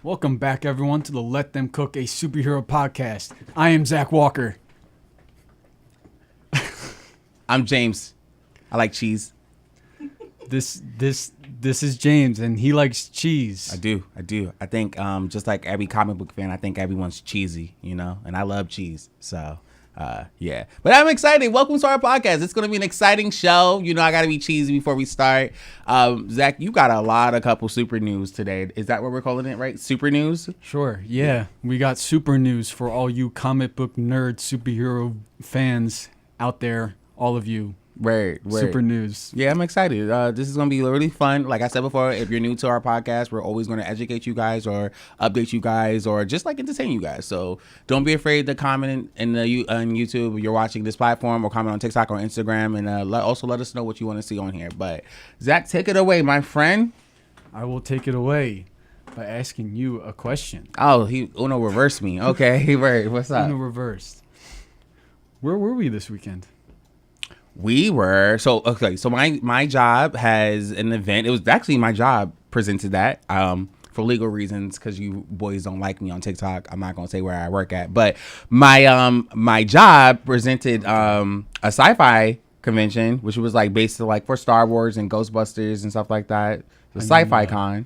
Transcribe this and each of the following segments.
Welcome back, everyone, to the Let Them Cook a Superhero podcast. I am Zach Walker. I'm James. I like cheese. This is James, and he likes cheese. I do. I think just like every comic book fan, I think everyone's cheesy, and I love cheese. So, yeah. But I'm excited. Welcome to our podcast. It's going to be an exciting show. I got to be cheesy before we start. Zach, you got a couple super news today. Is that what we're calling it, right? Super news? Sure, yeah. We got super news for all you comic book nerd superhero fans out there, all of you. Right. Super news. Yeah, I'm excited. This is going to be really fun. Like I said before, if you're new to our podcast, we're always going to educate you guys or update you guys or just like entertain you guys. So don't be afraid to comment on YouTube if you're watching this platform, or comment on TikTok or Instagram, and also let us know what you want to see on here. But Zach, take it away, my friend. I will take it away by asking you a question. Oh, Uno reversed me. Okay, right. What's up? Uno reversed. Where were we this weekend? We were so my job has an event. It was actually my job presented that for legal reasons, because you boys don't like me on TikTok. I'm not gonna say where I work at, but my job presented a sci-fi convention, which was like based like for Star Wars and Ghostbusters and stuff like that. The sci-fi con.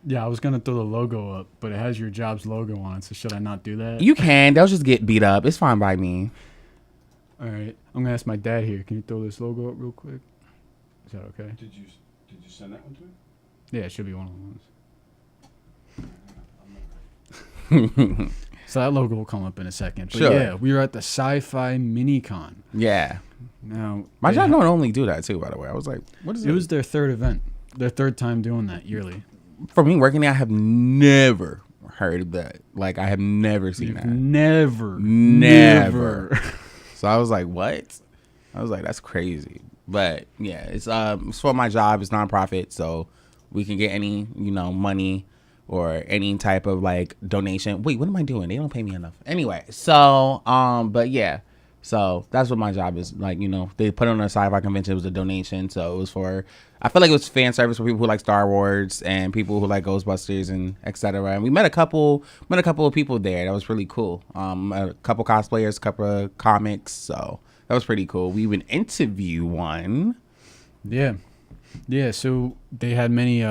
Yeah, I was gonna throw the logo up, but it has your job's logo on it. So should I not do that? You can. They'll just get beat up. It's fine by me. All right, I'm gonna ask my dad here. Can you throw this logo up real quick? Is that okay? Did you send that one to me? Yeah, it should be one of the ones. So that logo will come up in a second. But sure. Yeah, we were at the Sci-Fi Mini-Con. Yeah. Now My job don't only do that too, by the way. I was like, what is it? It was their third event. Their third time doing that yearly. For me working there, I have never heard of that. Like, I have never seen that. Never. So I was like, what? I was like, that's crazy. But yeah, it's for my job. It's nonprofit, so we can get any money or any type of like donation. Wait, what am I doing? They don't pay me enough. Anyway, so but yeah, so that's what my job is. Like, they put on a sci-fi convention. It was a donation, so it was for. I feel like it was fan service for people who like Star Wars and people who like Ghostbusters and etc. And we met a couple of people there. That was really cool. A couple cosplayers, a couple of comics. So that was pretty cool. We even interview one. Yeah. So they had many,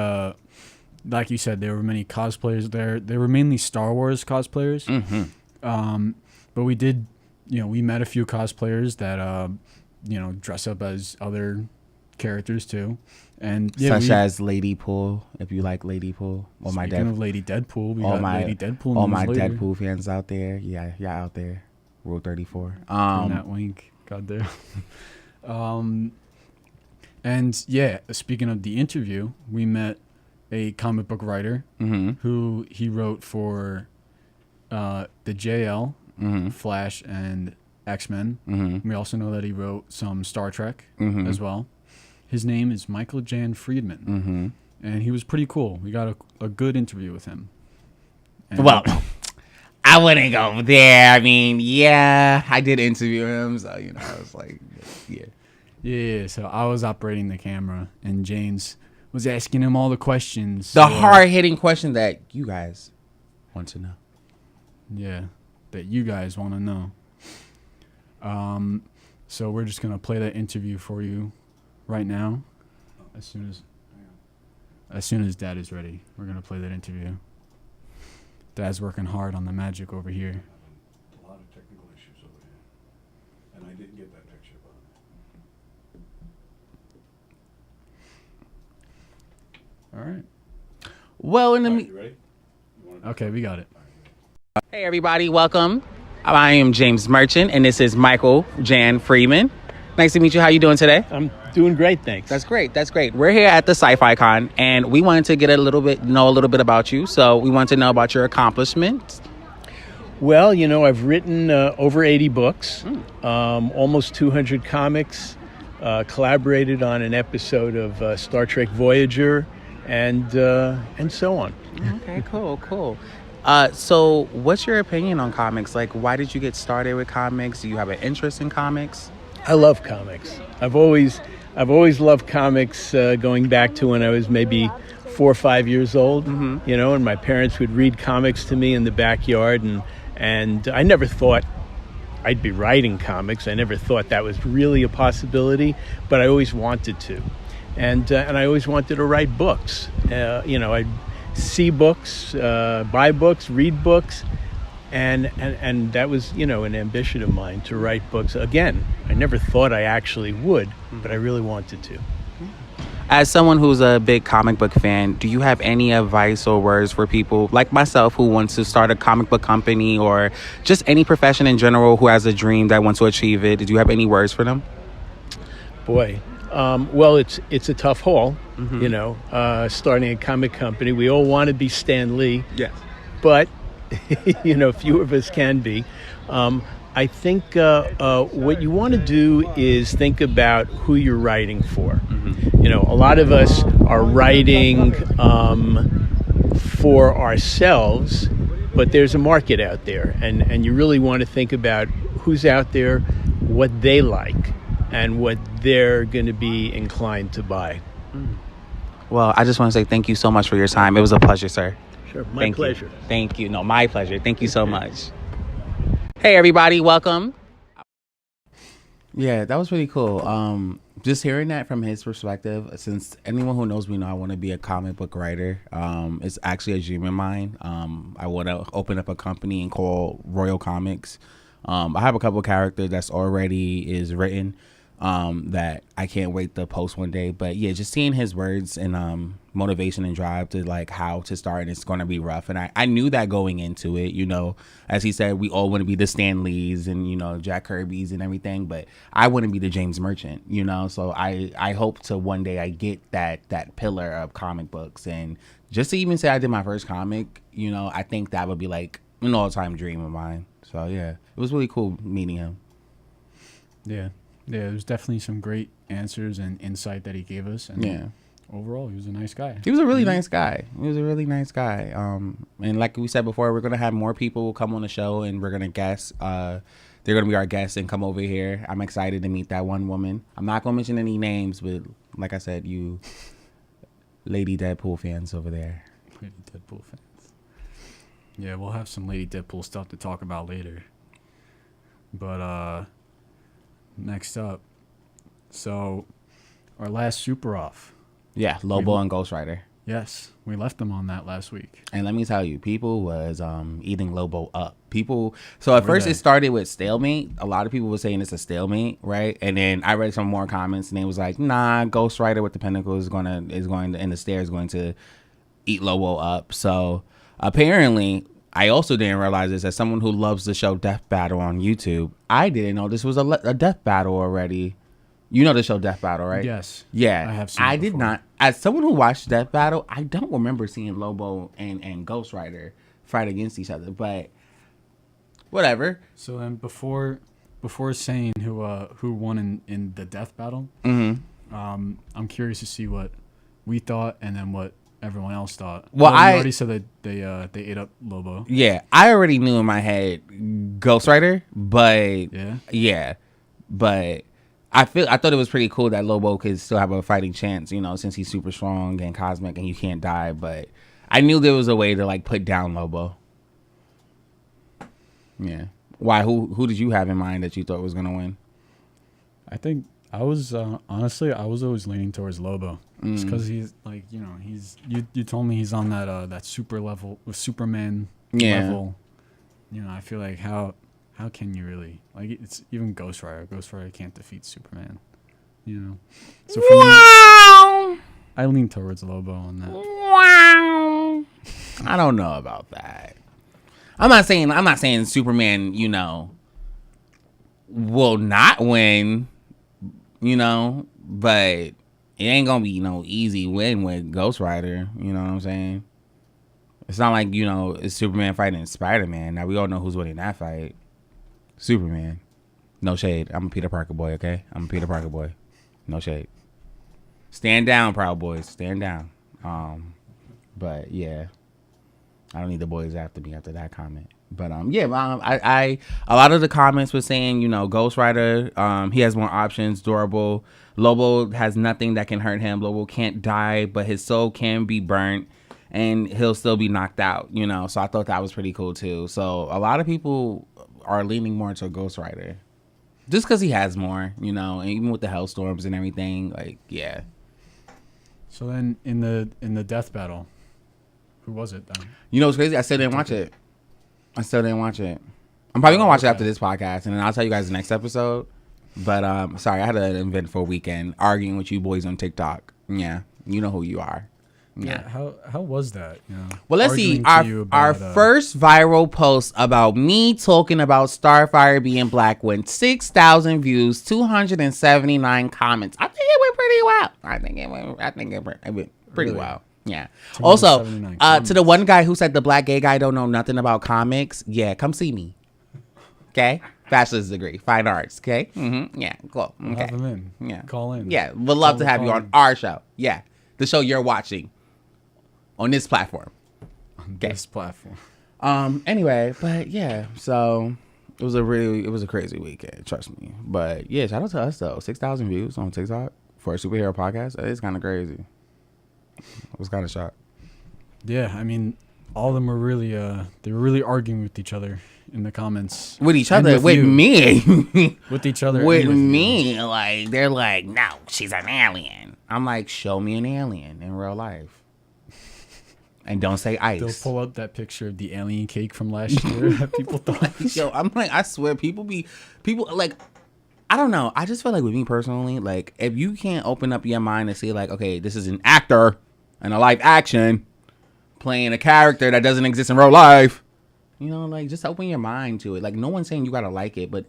like you said, there were many cosplayers there. They were mainly Star Wars cosplayers. Mm-hmm. But we did, we met a few cosplayers that, dress up as other characters too, and such as Lady Pool, if you like Lady Pool, or my Speaking of Lady Deadpool, we all got my Lady Deadpool. All my later. Deadpool fans out there, yeah, out there. Rule 34. That wink, goddamn. And yeah, speaking of the interview, we met a comic book writer who he wrote for the JL, Flash, and X-Men. We also know that he wrote some Star Trek as well. His name is Michael Jan Friedman, and he was pretty cool. We got a good interview with him. And well, I wouldn't go there. I mean, yeah, I did interview him, so I was like, yeah. Yeah, so I was operating the camera, and James was asking him all the questions. The hard-hitting question that you guys want to know. Yeah, that you guys want to know. So we're just going to play that interview for you right now. As soon as Dad is ready, we're going to play that interview. Dad's working hard on the magic over here. A lot of technical issues over here. And I didn't get that picture, by All right. Well, the way. You ready? Okay, we got it. Hey, everybody, welcome. I am James Merchant, and this is Michael Jan Freeman. Nice to meet you. How you doing today? I'm doing great, thanks. That's great. We're here at the Sci-Fi Con, and we wanted to get know a little bit about you. So we want to know about your accomplishments. Well, I've written over 80 books, almost 200 comics, collaborated on an episode of Star Trek Voyager, and so on. Okay, cool. So what's your opinion on comics? Like, why did you get started with comics? Do you have an interest in comics? I love comics. I've always loved comics, going back to when I was maybe 4 or 5 years old, you know, and my parents would read comics to me in the backyard, and I never thought I'd be writing comics. I never thought that was really a possibility, but I always wanted to, and I always wanted to write books. You know, I'd see books, buy books, read books, and that was, you know, an ambition of mine to write books. Again, I never thought I actually would, but I really wanted to. As someone who's a big comic book fan, do you have any advice or words for people like myself who wants to start a comic book company, or just any profession in general who has a dream that wants to achieve it? Do you have any words for them? Boy, well, it's a tough haul, you know, starting a comic company. We all want to be Stan Lee, Yes. but you know, few of us can be. I think what you want to do is think about who you're writing for. You know, a lot of us are writing for ourselves, but there's a market out there, and you really want to think about who's out there, what they like, and what they're going to be inclined to buy. Well, I just want to say thank you so much for your time. It was a pleasure, sir. Sure, Thank pleasure. you. Thank you. No, my pleasure. Thank you so much. Hey, everybody. Welcome. Yeah, that was really cool. Just hearing that from his perspective, since anyone who knows me know I want to be a comic book writer. It's actually a dream of mine. I want to open up a company and call Royal Comics. I have a couple characters that's already is written that I can't wait to post one day. But yeah, just seeing his words and motivation and drive to like how to start, and it's going to be rough. And I knew that going into it, you know, as he said, we all want to be the Stan Lees and, you know, Jack Kirby's and everything, but I want to be the James Merchant, you know. So I hope to one day I get that pillar of comic books. And just to even say I did my first comic, you know, I think that would be like an all-time dream of mine. So yeah, it was really cool meeting him. Yeah, there's definitely some great answers and insight that he gave us. And Yeah. overall, he was a nice guy. He was a really nice guy. He was a really nice guy. And like we said before, we're gonna have more people come on the show, and we're gonna guest. They're gonna be our guests and come over here. I'm excited to meet that one woman. I'm not gonna mention any names, but like I said, you Lady Deadpool fans over there. Lady Deadpool fans. Yeah, we'll have some Lady Deadpool stuff to talk about later. But next up, so our last super off. Yeah, Lobo and Ghost Rider. Yes, we left them on that last week. And let me tell you, people was eating Lobo up. So at first it started with stalemate. A lot of people were saying it's a stalemate, right? And then I read some more comments, and they was like, nah, Ghost Rider with the Pinnacle is going to and the Stair is going to eat Lobo up. So apparently, I also didn't realize this, as someone who loves the show Death Battle on YouTube, I didn't know this was a death battle already. You know the show Death Battle, right? Yes. Yeah. I have seen I it did before. not. As someone who watched Death Battle, I don't remember seeing Lobo and Ghost Rider fight against each other, but whatever. So then before saying who won in the death battle, I'm curious to see what we thought and then what everyone else thought. Well, you I already said that they ate up Lobo. Yeah, I already knew in my head Ghost Rider, but but I thought it was pretty cool that Lobo could still have a fighting chance, you know, since he's super strong and cosmic and you can't die. But I knew there was a way to like put down Lobo. Yeah. Why? Who did you have in mind that you thought was gonna win? I think I was honestly I was always leaning towards Lobo, just because he's like, you know, you told me he's on that super level with Superman level. You know, I feel like how can you really, like, it's even Ghost Rider can't defeat Superman, you know. So for me, I lean towards Lobo on that. I don't know about that. I'm not saying Superman, you know, will not win, you know, but it ain't gonna be no easy win with Ghost Rider, you know what I'm saying? It's not like, you know, it's Superman fighting Spider-Man. Now we all know who's winning that fight. Superman. No shade. I'm a Peter Parker boy, okay? I'm a Peter Parker boy. No shade. Stand down, Proud Boys. Stand down. But yeah. I don't need the boys after me after that comment. But I a lot of the comments were saying, Ghost Rider, he has more options, durable. Lobo has nothing that can hurt him. Lobo can't die, but his soul can be burnt and he'll still be knocked out, So I thought that was pretty cool too. So a lot of people are leaning more to Ghost Rider. Just because he has more, and even with the Hellstorms and everything, like, yeah. So then in the death battle, who was it then? What's crazy? I still didn't watch it. I'm probably going to watch it after this podcast, and then I'll tell you guys the next episode. But, sorry, I had an eventful weekend arguing with you boys on TikTok. Yeah, you know who you are. Yeah. How was that? Well, let's see. Our first viral post about me talking about Starfire being black went 6,000 views, 279 comments. I think it went pretty well. I think it went pretty well. Yeah. Also, to the one guy who said the black gay guy don't know nothing about comics, yeah, come see me. Okay? Bachelor's degree, fine arts. Okay? Mm-hmm. Yeah, cool. Okay. Have him in. Yeah. Call in. Yeah, we'd love to have you on our show. Yeah, the show you're watching on this platform. This platform. Anyway, but yeah, so it was a crazy weekend, trust me. But yeah, shout out to us though. 6,000 views on TikTok for a superhero podcast. That is kind of crazy. I was kind of shocked. Yeah, I mean, all of them were really they were really arguing with each other in the comments. With each other, with me. With each other. With me. Like, they're like, no, she's an alien. I'm like, show me an alien in real life. And don't say ice. They'll pull up that picture of the alien cake from last year that people thought. Yo, I'm like, I swear, people like, I don't know. I just feel like with me personally, like, if you can't open up your mind and see, like, okay, this is an actor in a live action playing a character that doesn't exist in real life, like, just open your mind to it. Like, no one's saying you gotta like it, but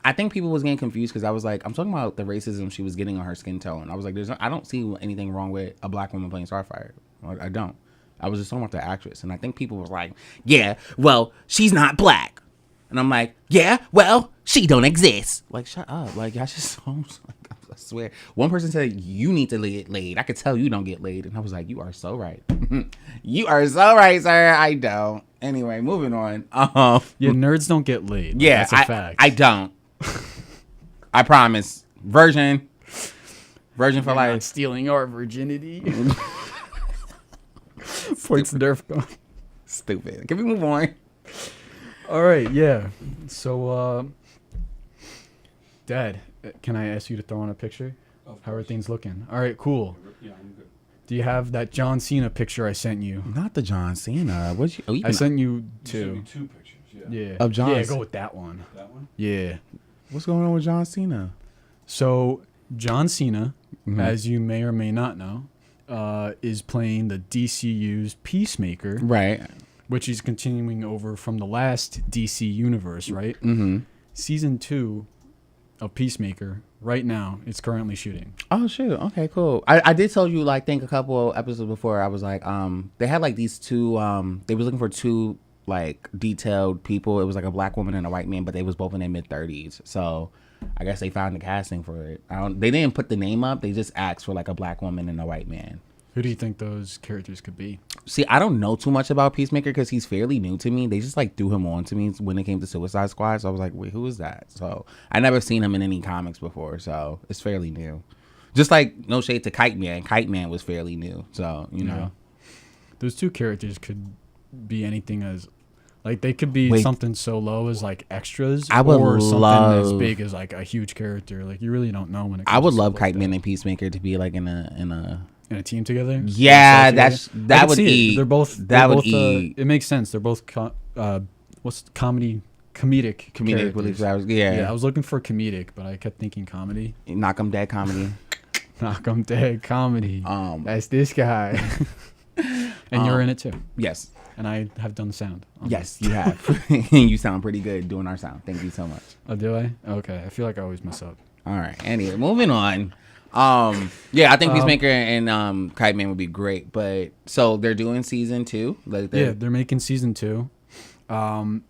I think people was getting confused because I was like, I'm talking about the racism she was getting on her skin tone. I was like, I don't see anything wrong with a black woman playing Starfire. Like, I don't. I was just talking about the actress, and I think people was like, yeah, well, she's not black. And I'm like, yeah, well, she don't exist. Like, shut up. Like, I just, I swear. One person said, you need to get laid. I could tell you don't get laid. And I was like, you are so right. You are so right, sir. I don't. Anyway, moving on. Yeah, nerds don't get laid. Yeah, that's a fact. I don't. I promise. Virgin for You're life. not stealing our virginity. Points Nerf gun. Stupid. Can we move on? All right, yeah. So, Dad, can I ask you to throw on a picture? How are things looking? All right, cool. Yeah, I'm good. Do you have that John Cena picture I sent you? Not the John Cena. I sent you You two. sent me 2 pictures, yeah. Yeah. Of John Yeah, C- go with that one. That one? Yeah. What's going on with John Cena? So, John Cena, Mhm. as you may or may not know, is playing the DCU's Peacemaker, Right. which is continuing over from the last DC universe, right? Mm-hmm. Season 2 of Peacemaker, right now, it's currently shooting. Oh, shoot. Okay, cool. I did tell you, like, think a couple episodes before, I was like, they had, like, these two, they was looking for two, like, detailed people. It was, like, a black woman and a white man, but they was both in their mid-30s. So I guess they found the casting for it. They didn't put the name up. They just asked for, like, a black woman and a white man. Who do you think those characters could be? See, I don't know too much about Peacemaker because he's fairly new to me. They just, like, threw him on to me when it came to Suicide Squad. So I was like, wait, who is that? So I never seen him in any comics before. So it's fairly new. Just like, no shade to Kite Man. Kite Man was fairly new. So, you know. Those two characters could be anything as... Like, they could be something so low as, like, extras. I would or something love... as big as, like, a huge character. Like, you really don't know when it comes I would to love stuff Kite like Man that. and Peacemaker to be, like, in a In a team together? Yeah, that would eat. They're both... That would eat. It makes sense. They're both... comedic characters. Yeah. I was looking for comedic, but I kept thinking comedy. Knock 'em dead comedy. Knock 'em dead comedy. That's this guy. And you're in it, too. Yes. And I have done the sound. Yes, you have. You sound pretty good doing our sound. Thank you so much. Oh, do I? Okay. I feel like I always mess up. All right. Anyway, moving on. Yeah, I think Peacemaker and Kite Man would be great. But so they're doing season 2. Like they're making season 2. And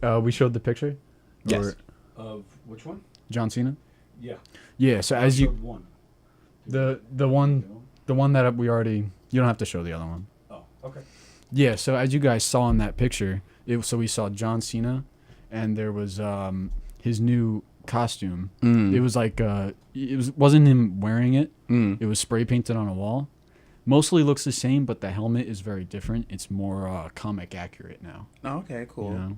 we showed the picture. Yes. Of which one? John Cena. Yeah. Yeah. So as you One. the one that we already, you don't have to show the other one. Oh, okay. Yeah, so as you guys saw in that picture, so we saw John Cena, and there was his new costume. It was like wasn't him wearing it. It was spray painted on a wall. Mostly looks the same, but the helmet is very different. It's more comic accurate now. Oh, okay, cool. You know?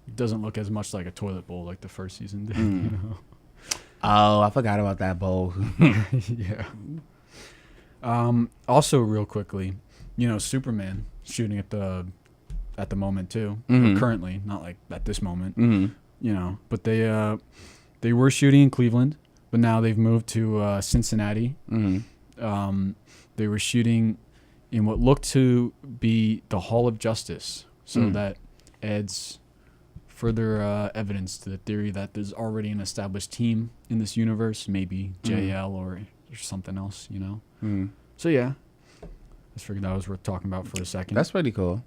It doesn't look as much like a toilet bowl like the first season did. You know? Oh, I forgot about that bowl. Yeah. Also, real quickly, Superman shooting at the moment too. Currently, not like at this moment. But they were shooting in Cleveland, but now they've moved to Cincinnati. They were shooting in what looked to be the Hall of Justice, so that adds further evidence to the theory that there's already an established team in this universe, maybe JL or something else, So yeah, I just figured that was worth talking about for a second. That's pretty cool.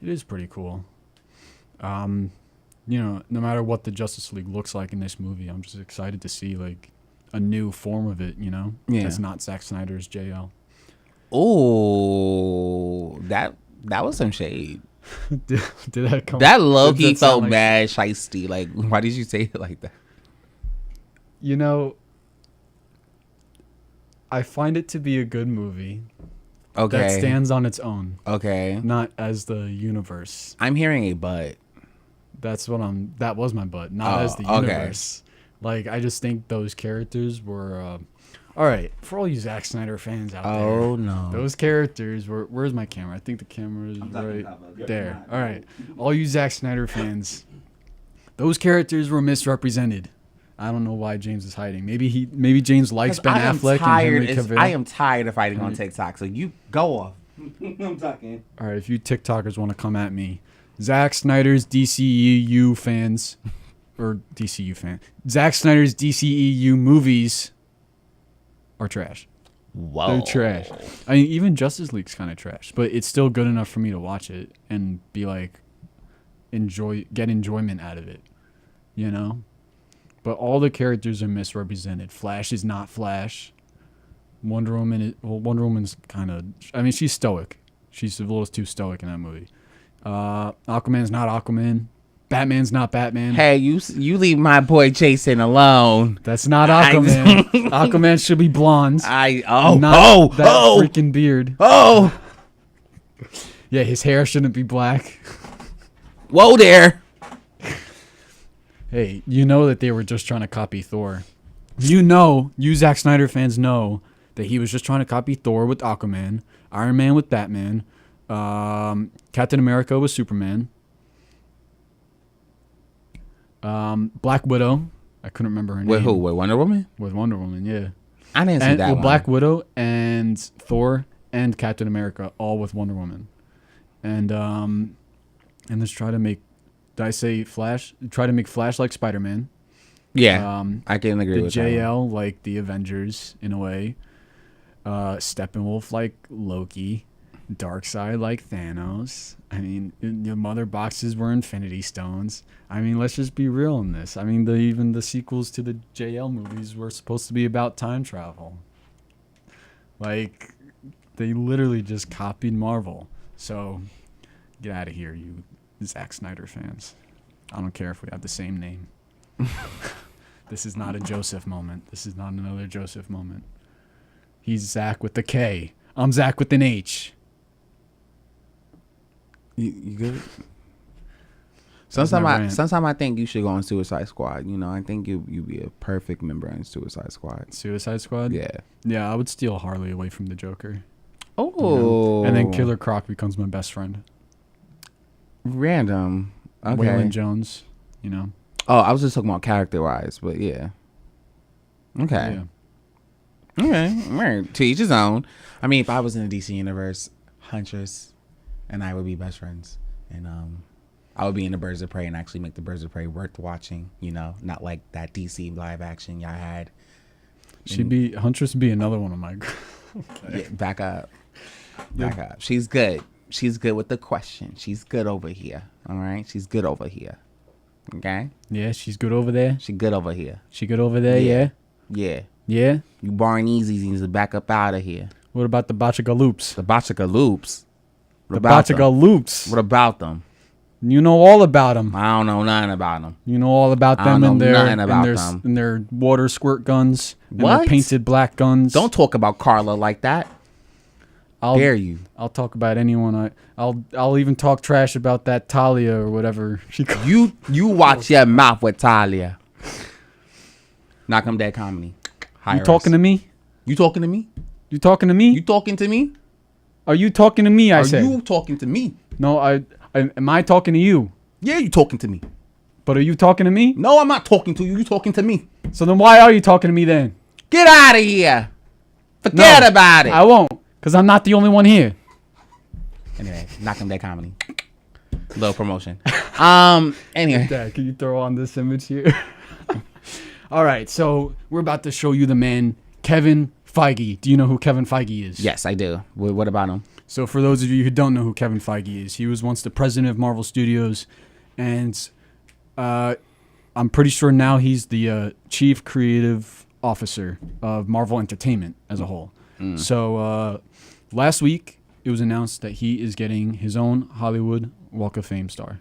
It is pretty cool. No matter what the Justice League looks like in this movie, I'm just excited to see like a new form of it, Yeah. That's not Zack Snyder's JL. Oh, that was some shade. did that come? That low-key that sound felt like mad shiesty. Like, why did you say it like that? I find it to be a good movie. Okay. That stands on its own. Okay. Not as the universe. I'm hearing a but. That was my butt. Not as the universe. Like, I just think those characters were, all right, for all you Zack Snyder fans out there. Oh, no. Those characters were, where's my camera? I think the camera is right there. All right. All you Zack Snyder fans, those characters were misrepresented. I don't know why James is hiding. Maybe James likes Ben Affleck and Henry Cavill. I am tired of fighting on TikTok, so you go off. I'm talking. All right, if you TikTokers want to come at me, Zack Snyder's DCEU fans, or DCU fan, Zack Snyder's DCEU movies are trash. Whoa. They're trash. I mean, even Justice League's kind of trash, but it's still good enough for me to watch it and be like, get enjoyment out of it, But all the characters are misrepresented. Flash is not Flash. Wonder Woman's kind of, she's stoic. She's a little too stoic in that movie. Aquaman's not Aquaman. Batman's not Batman. Hey, you leave my boy Jason alone. That's not Aquaman. Aquaman should be blonde. Freaking beard. Oh. Yeah, his hair shouldn't be black. Whoa there. Hey, that they were just trying to copy Thor. You Zack Snyder fans know that he was just trying to copy Thor with Aquaman, Iron Man with Batman, Captain America with Superman, Black Widow. I couldn't remember her name. With who? With Wonder Woman? With Wonder Woman, yeah. I didn't see that one. Black Widow and Thor and Captain America all with Wonder Woman. And let's try to make, did I say Flash? Try to make Flash like Spider-Man. Yeah, I can agree with that. The JL like the Avengers in a way. Steppenwolf like Loki. Darkseid like Thanos. The mother boxes were Infinity Stones. Let's just be real in this. Even the sequels to the JL movies were supposed to be about time travel. Like, they literally just copied Marvel. So, get out of here, you Zack Snyder fans. I don't care if we have the same name. This is not a Joseph moment. This is not another Joseph moment. He's Zach with the K. I'm Zach with an H. You good? Sometimes I think you should go on Suicide Squad. I think you'd be a perfect member in Suicide Squad. Suicide Squad? Yeah. Yeah, I would steal Harley away from the Joker. Oh. And then Killer Croc becomes my best friend. Random. Okay. Waylon Jones, Oh, I was just talking about character-wise, but yeah. Okay. Yeah. Okay. All right. To each his own. If I was in the DC universe, Huntress and I would be best friends, and I would be in the Birds of Prey and actually make the Birds of Prey worth watching. Not like that DC live action y'all had. Huntress would be another one of my. Yeah, back up. She's good. She's good with the question. She's good over here. All right, she's good over here. Okay. Yeah, she's good over there. She good over here. She good over there. Yeah. Yeah. Yeah. You Barneses needs to back up out of here. What about the Bachika Loops? The Bachika Loops. The Batiga Loops. What about them? You know all about them. I don't know nothing about them. You know all about them and them. their water squirt guns. And What? their painted black guns. Don't talk about Carla like that. Dare you? I'll talk about anyone. I'll even talk trash about that Talia or whatever she called. You watch your mouth with Talia. Knock 'em dead comedy. You talking to me? You talking to me? You talking to me? You talking to me? Are you talking to me? I said. Are you talking to me? No, am I talking to you? Yeah, you talking to me. But are you talking to me? No, I'm not talking to you. You talking to me. So then why are you talking to me then? Get out of here. Forget about it. I won't, because I'm not the only one here. Anyway, knock 'em dead comedy. Little promotion. Anyway. Dad, can you throw on this image here? All right, so we're about to show you the man, Kevin Feige. Do you know who Kevin Feige is? Yes, I do. What about him? So for those of you who don't know who Kevin Feige is, he was once the president of Marvel Studios, and I'm pretty sure now he's the chief creative officer of Marvel Entertainment as a whole. So last week, it was announced that he is getting his own Hollywood Walk of Fame star.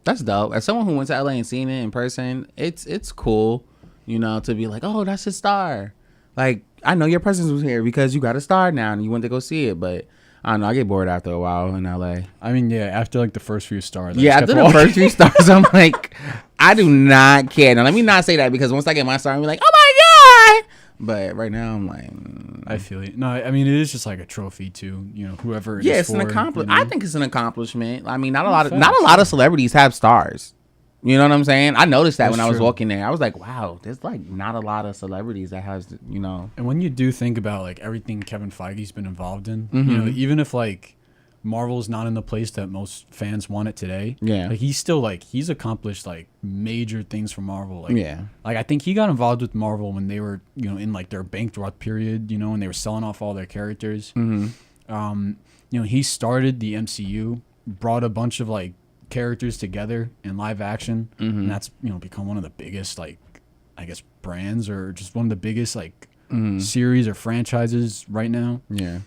That's dope. As someone who went to LA and seen it in person, it's cool, you know, to be like, oh, that's his star. Like, I know your presence was here because you got a star now and you went to go see it, but I don't know, I get bored after a while in LA. I mean, yeah, after like the first few stars. Yeah, after the first few stars, I'm like, I do not care. Now, let me not say that because once I get my star, I'm like, oh my God. But right now, I'm like, I feel you. No, I mean, it is just like a trophy to, you know, whoever it yeah, is it's for, an accomplishment. you know? I think it's an accomplishment. I mean, not a lot of celebrities have stars. You know what I'm saying? I noticed that That's when I was true. walking there. I was like, wow, there's like not a lot of celebrities that has, you know. And when you do think about like everything Kevin Feige's been involved in, you know, even if like Marvel's not in the place that most fans want it today, Yeah. like he's accomplished like major things for Marvel. Like, Yeah. like I think he got involved with Marvel when they were, you know, in like their bankrupt period, you know, and they were selling off all their characters. You know, he started the MCU, brought a bunch of like characters together in live action, and that's, you know, become one of the biggest like, I guess, brands or just one of the biggest like series or franchises right now. Yeah.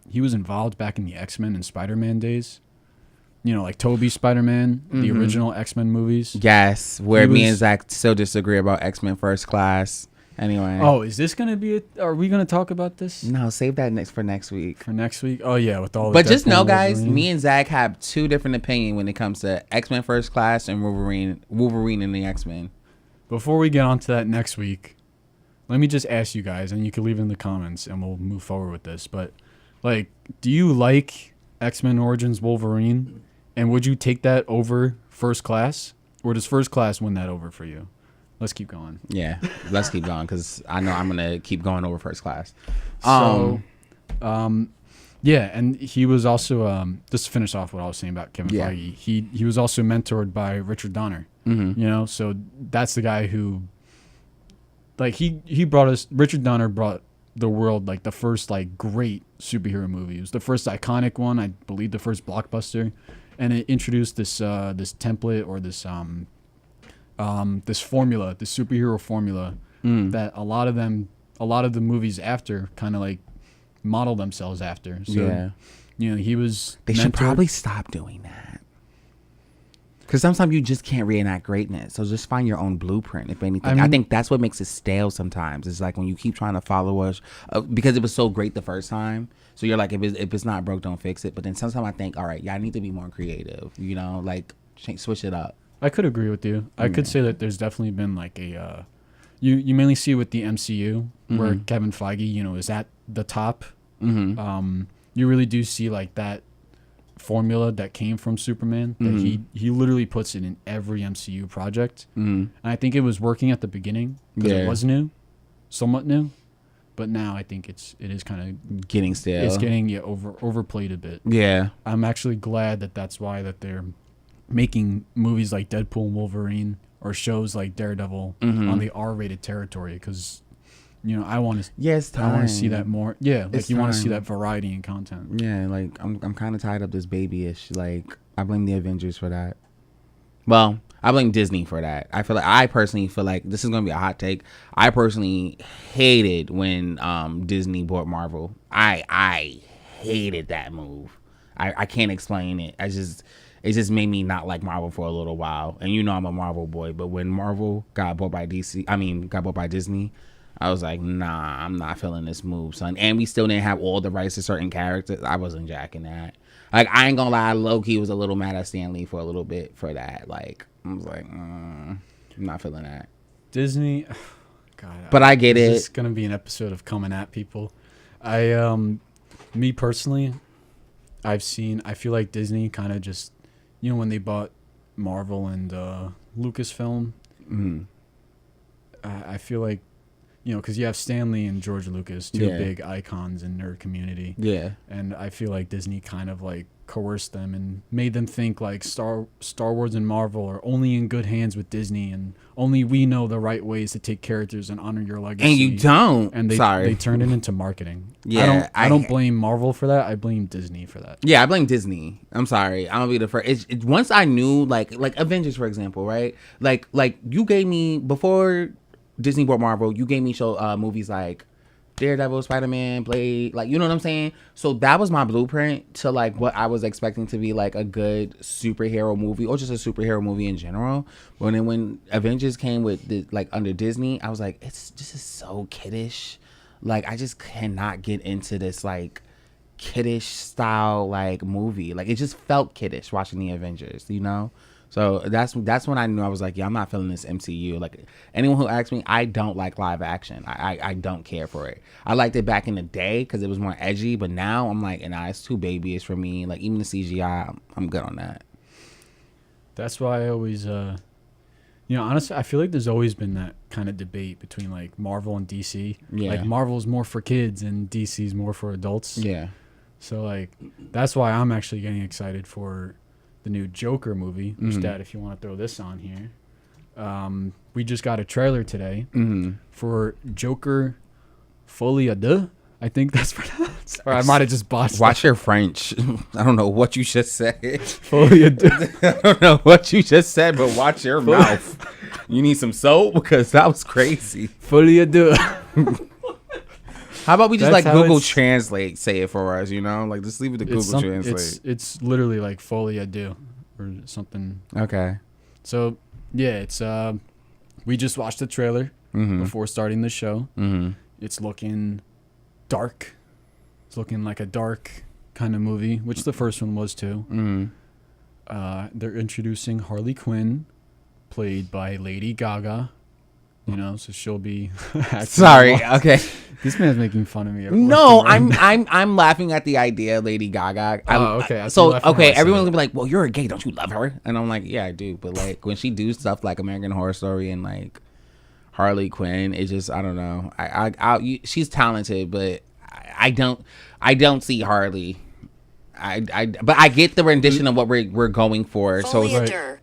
He was involved back in the X-Men and Spider-Man days. You know, like Tobey Spider-Man, the original X-Men movies. Yes, where me and Zach still disagree about X-Men First Class. Anyway. Oh, is this gonna be? Are we gonna talk about this No, save that for next week. for next week? Oh yeah, with all. But the just Deadpool know, and guys, Wolverine. me and Zach have two different opinions when it comes to X-Men First Class and Wolverine and the X-Men. Before we get on to that next week, let me just ask you guys, and you can leave it in the comments, and we'll move forward with this. But like, do you like X-Men Origins Wolverine, and would you take that over First Class, or does First Class win that over for you? Let's keep going. Yeah, let's keep going because I know I'm gonna keep going over First Class. Yeah, and he was also just to finish off what I was saying about Kevin Yeah. Feige. He was also mentored by Richard Donner. You know, so that's the guy who, like, he brought us. Richard Donner brought the world like the first like great superhero movie. It was the first iconic one, I believe, the first blockbuster, and it introduced this this template or this this formula, this superhero formula that a lot of the movies after kind of like model themselves after. So, Yeah. you know, he was. They should mentored- probably stop doing that. Because sometimes you just can't reenact greatness. So just find your own blueprint, if anything. I mean- think that's what makes it stale sometimes. It's like when you keep trying to follow us because it was so great the first time. So you're like, if it's not broke, don't fix it. But then sometimes I think, all right, y'all need to be more creative. You know, like switch it up. I could agree with you. I could say that there's definitely been like a. You mainly see with the MCU where Kevin Feige, you know, is at the top. You really do see like that formula that came from Superman that he literally puts it in every MCU project. And I think it was working at the beginning because it was new, somewhat new, but now I think it is kind of Getting stale. it's getting overplayed a bit. Yeah. I'm actually glad that's why that they're making movies like Deadpool and Wolverine or shows like Daredevil on the R-rated territory because, you know, I want to see that more. Yeah, like It's you want to see time. that variety in content. Yeah, like I'm kind of tired of this babyish. Like I blame the Avengers for that. Well, I blame Disney for that. I personally feel like this is gonna be a hot take. I personally hated when Disney bought Marvel. I hated that move. I can't explain it. It just made me not like Marvel for a little while. And you know I'm a Marvel boy, but when Marvel got bought by Disney, I was like, nah, I'm not feeling this move, son. And we still didn't have all the rights to certain characters. I wasn't jacking that. Like, I ain't gonna lie, low-key was a little mad at Stan Lee for a little bit for that. Like, I was like, I'm not feeling that. Disney, God. But I get it. It's gonna be an episode of coming at people. Me personally, I feel like Disney kind of just, when they bought Marvel and Lucasfilm, I feel like, because you have Stan Lee and George Lucas, two big icons in nerd community. Yeah. And I feel like Disney kind of like coerced them and made them think like Star Wars and Marvel are only in good hands with Disney, and only we know the right ways to take characters and honor your legacy. And you don't. And they turned it into marketing. Yeah. I don't blame Marvel for that. I blame Disney for that. Yeah, I blame Disney. I'm sorry. I'm gonna be the first. Once I knew, like Avengers, for example, right? Like you gave me, before Disney bought Marvel, you gave me movies like Daredevil, Spider-Man, Blade, like, you know what I'm saying? So that was my blueprint to like what I was expecting to be like a good superhero movie, or just a superhero movie in general. But then when Avengers came with like under Disney, I was like, this is so kiddish. Like, I just cannot get into this like kiddish style like movie. Like, it just felt kiddish watching the Avengers, So that's when I knew. I was like, yeah, I'm not feeling this MCU. Like, anyone who asks me, I don't like live action. I don't care for it. I liked it back in the day because it was more edgy, but now I'm like, nah, it's too babyish for me. Like, even the CGI, I'm good on that. That's why I always, honestly, I feel like there's always been that kind of debate between like Marvel and DC. Yeah. Like, Marvel's more for kids and DC's more for adults. Yeah. So like, that's why I'm actually getting excited for the new Joker movie, which, Dad, if you want to throw this on here, we just got a trailer today for Joker Folie à Deux. I think that's pronounced. Or I might have just botched. Watch your French. I don't know what you just said. Folie à Deux. I don't know what you just said, but watch your mouth. You need some soap because that was crazy. Folie à Deux. How about we just Google Translate say it for us, Like, just leave it to Google Translate. It's literally like Folie à Deux or something. Okay. So, yeah, it's we just watched the trailer before starting the show. It's looking dark. It's looking like a dark kind of movie, which the first one was too. They're introducing Harley Quinn, played by Lady Gaga. So she'll be. Sorry. Okay. This man's making fun of me. No, I'm laughing at the idea of Lady Gaga. Okay. Everyone's gonna be like, "Well, you're a gay, don't you love her?" And I'm like, "Yeah, I do." But like when she do stuff like American Horror Story and like Harley Quinn, it just, I don't know. She's talented, but I don't see Harley. But I get the rendition of what we're going for. Folie à Deux.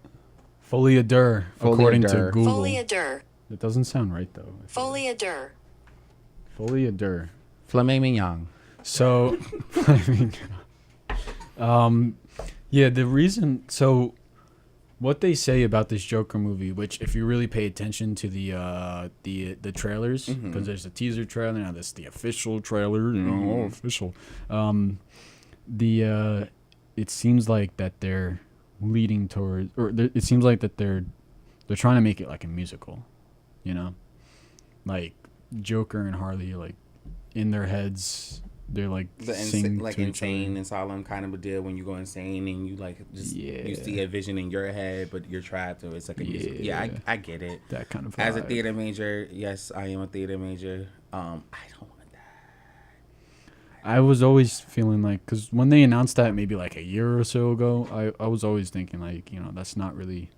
Folie à Deux, according to Google. Folie à Deux. It doesn't sound right though. Folie à Deux. Folie à Deux. Flamme mignon. So, the reason. So, what they say about this Joker movie, which if you really pay attention to the trailers, because there's a teaser trailer, now there's the official trailer, all official. It seems like that they're leading towards, it seems like that they're trying to make it like a musical. Like Joker and Harley, like in their heads, they're like sing like insane asylum kind of a deal when you go insane and you like just you see a vision in your head, but you're trapped, or it's like a musical. Yeah, I get it. That kind of vibe. As a theater major, yes, I am a theater major. I don't want that. I was always feeling like, because when they announced that maybe like a year or so ago, I was always thinking like, that's not really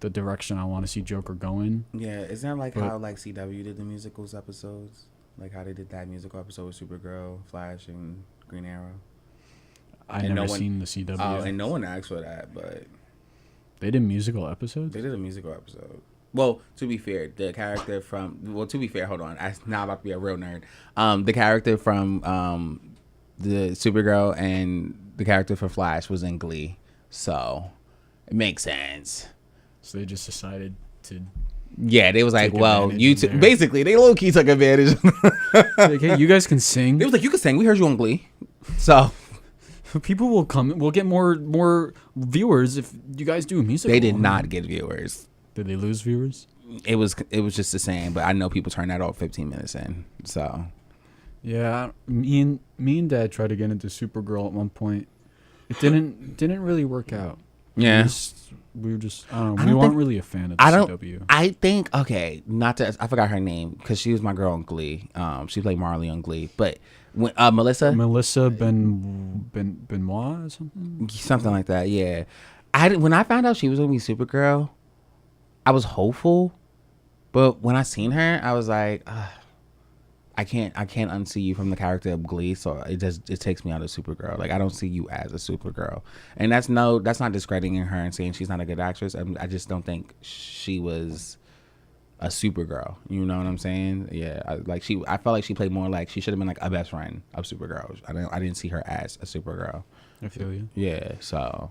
the direction I want to see Joker going. Yeah, isn't that like how like CW did the musicals episodes? Like how they did that musical episode with Supergirl, Flash, and Green Arrow? I've never seen the CW. Oh, and no one asked for that, but they did musical episodes? They did a musical episode. Well, to be fair, the character from... Well, to be fair, hold on. I'm now about to be a real nerd. The character from the Supergirl and the character for Flash was in Glee. So, it makes sense. So they just decided to... Yeah, they was like, well, you two... Basically, they low-key took advantage. Like, hey, you guys can sing. They was like, you can sing. We heard you on Glee. So People will come. We'll get more viewers if you guys do a musical. they did not get viewers. Did they lose viewers? It was just the same, but I know people turn that off 15 minutes in. So Yeah, me and Dad tried to get into Supergirl at one point. It didn't really work out. yeah. We were just I don't know. I We don't weren't think- really a fan of the I don't. CW. I think okay. Not to. I forgot her name because she was my girl on Glee. She played Marley on Glee. But when Melissa, Melissa Benoit or something like that. Yeah. When I found out she was gonna be Supergirl, I was hopeful. But when I seen her, I was like, I can't unsee you from the character of Glee. So it takes me out of Supergirl. Like I don't see you as a Supergirl, and that's not discrediting her and saying she's not a good actress. I just don't think she was a Supergirl. You know what I'm saying? Yeah. I felt like she played more like she should have been like a best friend of Supergirl. I didn't see her as a Supergirl. I feel you. Yeah. So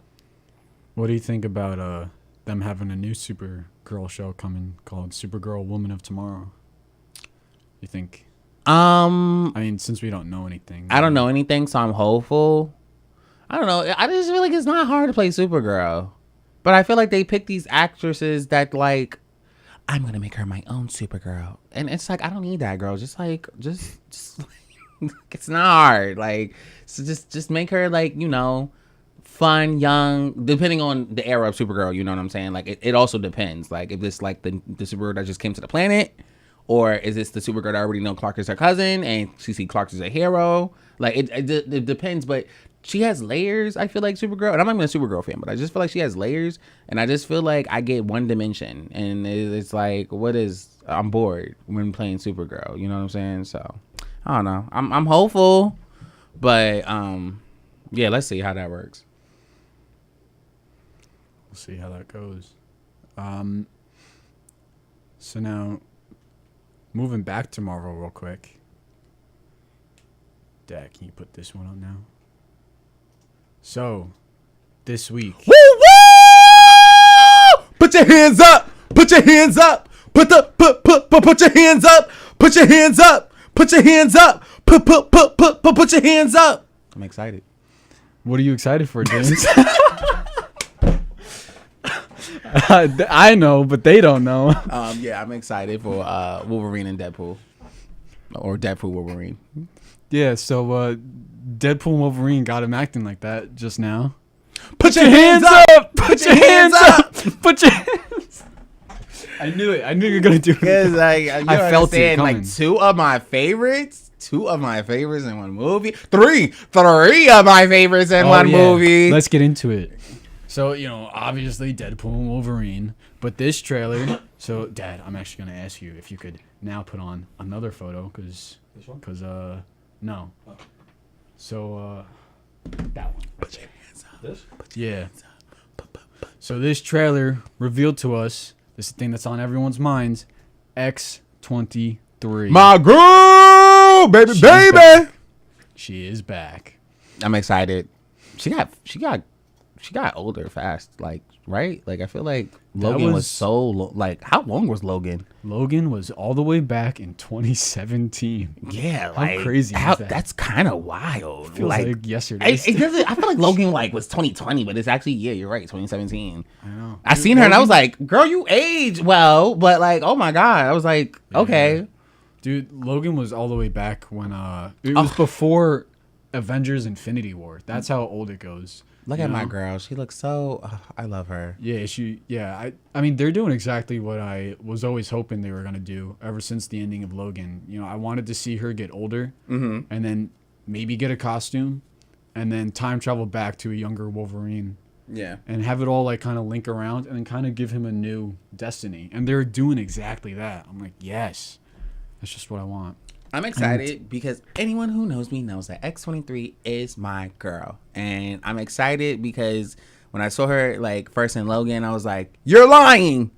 What do you think about them having a new Supergirl show coming called Supergirl Woman of Tomorrow? You think? I mean, since we don't know anything. I don't know anything, so I'm hopeful. I don't know. I just feel like it's not hard to play Supergirl. But I feel like they pick these actresses that like, I'm going to make her my own Supergirl. And it's like, I don't need that, girl. Just it's not hard. Like, so just make her like, fun, young, depending on the era of Supergirl, you know what I'm saying? Like, it also depends. Like, if it's like the Supergirl that just came to the planet, or is this the Supergirl that already know Clark is her cousin and she see Clark as a hero? Like, it depends, but she has layers, I feel like, Supergirl. And I'm not even a Supergirl fan, but I just feel like she has layers. And I just feel like I get one dimension. And it's like, I'm bored when playing Supergirl. You know what I'm saying? So, I don't know. I'm hopeful. But, yeah, let's see how that works. We'll see how that goes. So now, moving back to Marvel real quick. Dad, can you put this one on now? So, this week. Woo woo! Put your hands up! Put your hands up! Put your hands up! Put your hands up! Put your hands up! Put your hands up! I'm excited. What are you excited for, James? I know, but they don't know. Yeah, I'm excited for Wolverine and Deadpool. Or Deadpool Wolverine. Yeah, so Deadpool and Wolverine got him acting like that just now. Put your hands up! Put your hands up! Put your hands. I knew it. I knew you were gonna do it. Because like I felt it coming. Like two of my favorites in one movie. Three of my favorites in one movie. Let's get into it. So, obviously Deadpool and Wolverine, but this trailer. So, Dad, I'm actually gonna ask you if you could now put on another photo, This one? no. Oh. So, that one. Put your hands up. This? Yeah. So this trailer revealed to us this thing that's on everyone's minds, X-23. My girl, baby. Back. She is back. I'm excited. She got older fast, like, right? Like, I feel like Logan was so like, how long was Logan? Logan was all the way back in 2017. Yeah, How like, crazy is that? That's kind of wild. Feels like yesterday. It doesn't. I feel like Logan was 2020, but it's actually you're right, 2017. I know. I seen her and I was like, girl, you age well, but like, oh my god, I was like, okay. Dude, Logan was all the way back when it was before Avengers Infinity War. That's how old it goes. Look at my girl. She looks so. I love her. Yeah, I mean, they're doing exactly what I was always hoping they were gonna do ever since the ending of Logan. I wanted to see her get older, and then maybe get a costume, and then time travel back to a younger Wolverine. Yeah. And have it all like kind of link around, and then kind of give him a new destiny. And they're doing exactly that. I'm like, yes, that's just what I want. I'm excited because anyone who knows me knows that X-23 is my girl. And I'm excited because when I saw her like first in Logan, I was like, you're lying.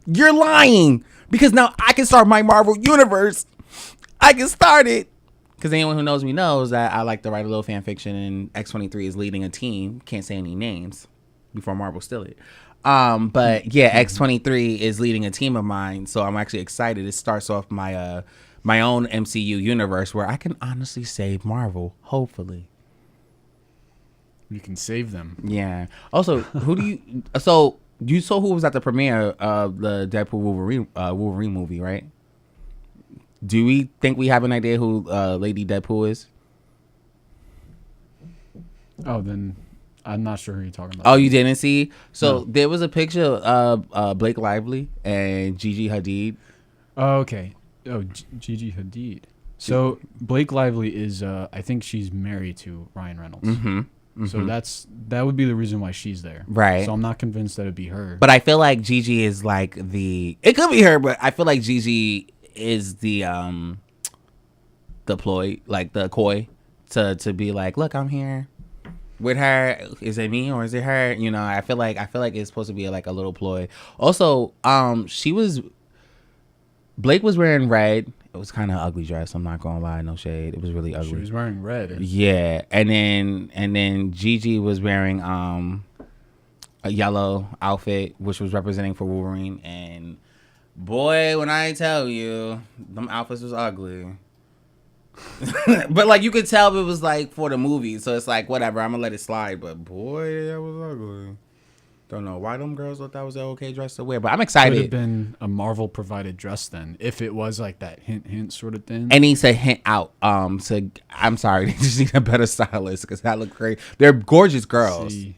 You're lying. Because now I can start my Marvel universe. I can start it. Because anyone who knows me knows that I like to write a little fan fiction, and X-23 is leading a team. Can't say any names before Marvel steal it. But yeah, X-23 is leading a team of mine. So I'm actually excited. It starts off my own MCU universe where I can honestly save Marvel, hopefully. You can save them. Yeah. Also, who do you? So you saw who was at the premiere of the Deadpool Wolverine movie, right? Do we think we have an idea who Lady Deadpool is? Oh, then I'm not sure who you're talking about. Oh, you didn't see? So No. there was a picture of Blake Lively and Gigi Hadid. Oh, okay. Oh, Gigi Hadid. So Blake Lively is, I think she's married to Ryan Reynolds. Mm-hmm. So that would be the reason why she's there. Right. So I'm not convinced that it'd be her. But I feel like Gigi is like it could be her, but I feel like Gigi is the ploy, like the coy to be like, look, I'm here with her. Is it me or is it her? You know, I feel like it's supposed to be like a little ploy. Also, Blake was wearing red. It was kind of ugly dress. I'm not gonna lie, no shade. It was really ugly. She was wearing red. Yeah, and then Gigi was wearing a yellow outfit, which was representing for Wolverine. And boy, when I tell you, them outfits was ugly. But like you could tell it was like for the movie, so it's like whatever. I'm gonna let it slide. But boy, that was ugly. Don't know why them girls thought that was an okay dress to wear, but I'm excited. Could have been a Marvel provided dress then, if it was like that hint sort of thing. It needs to hint out. I'm sorry, they just need a better stylist because that look great. They're gorgeous girls. You'll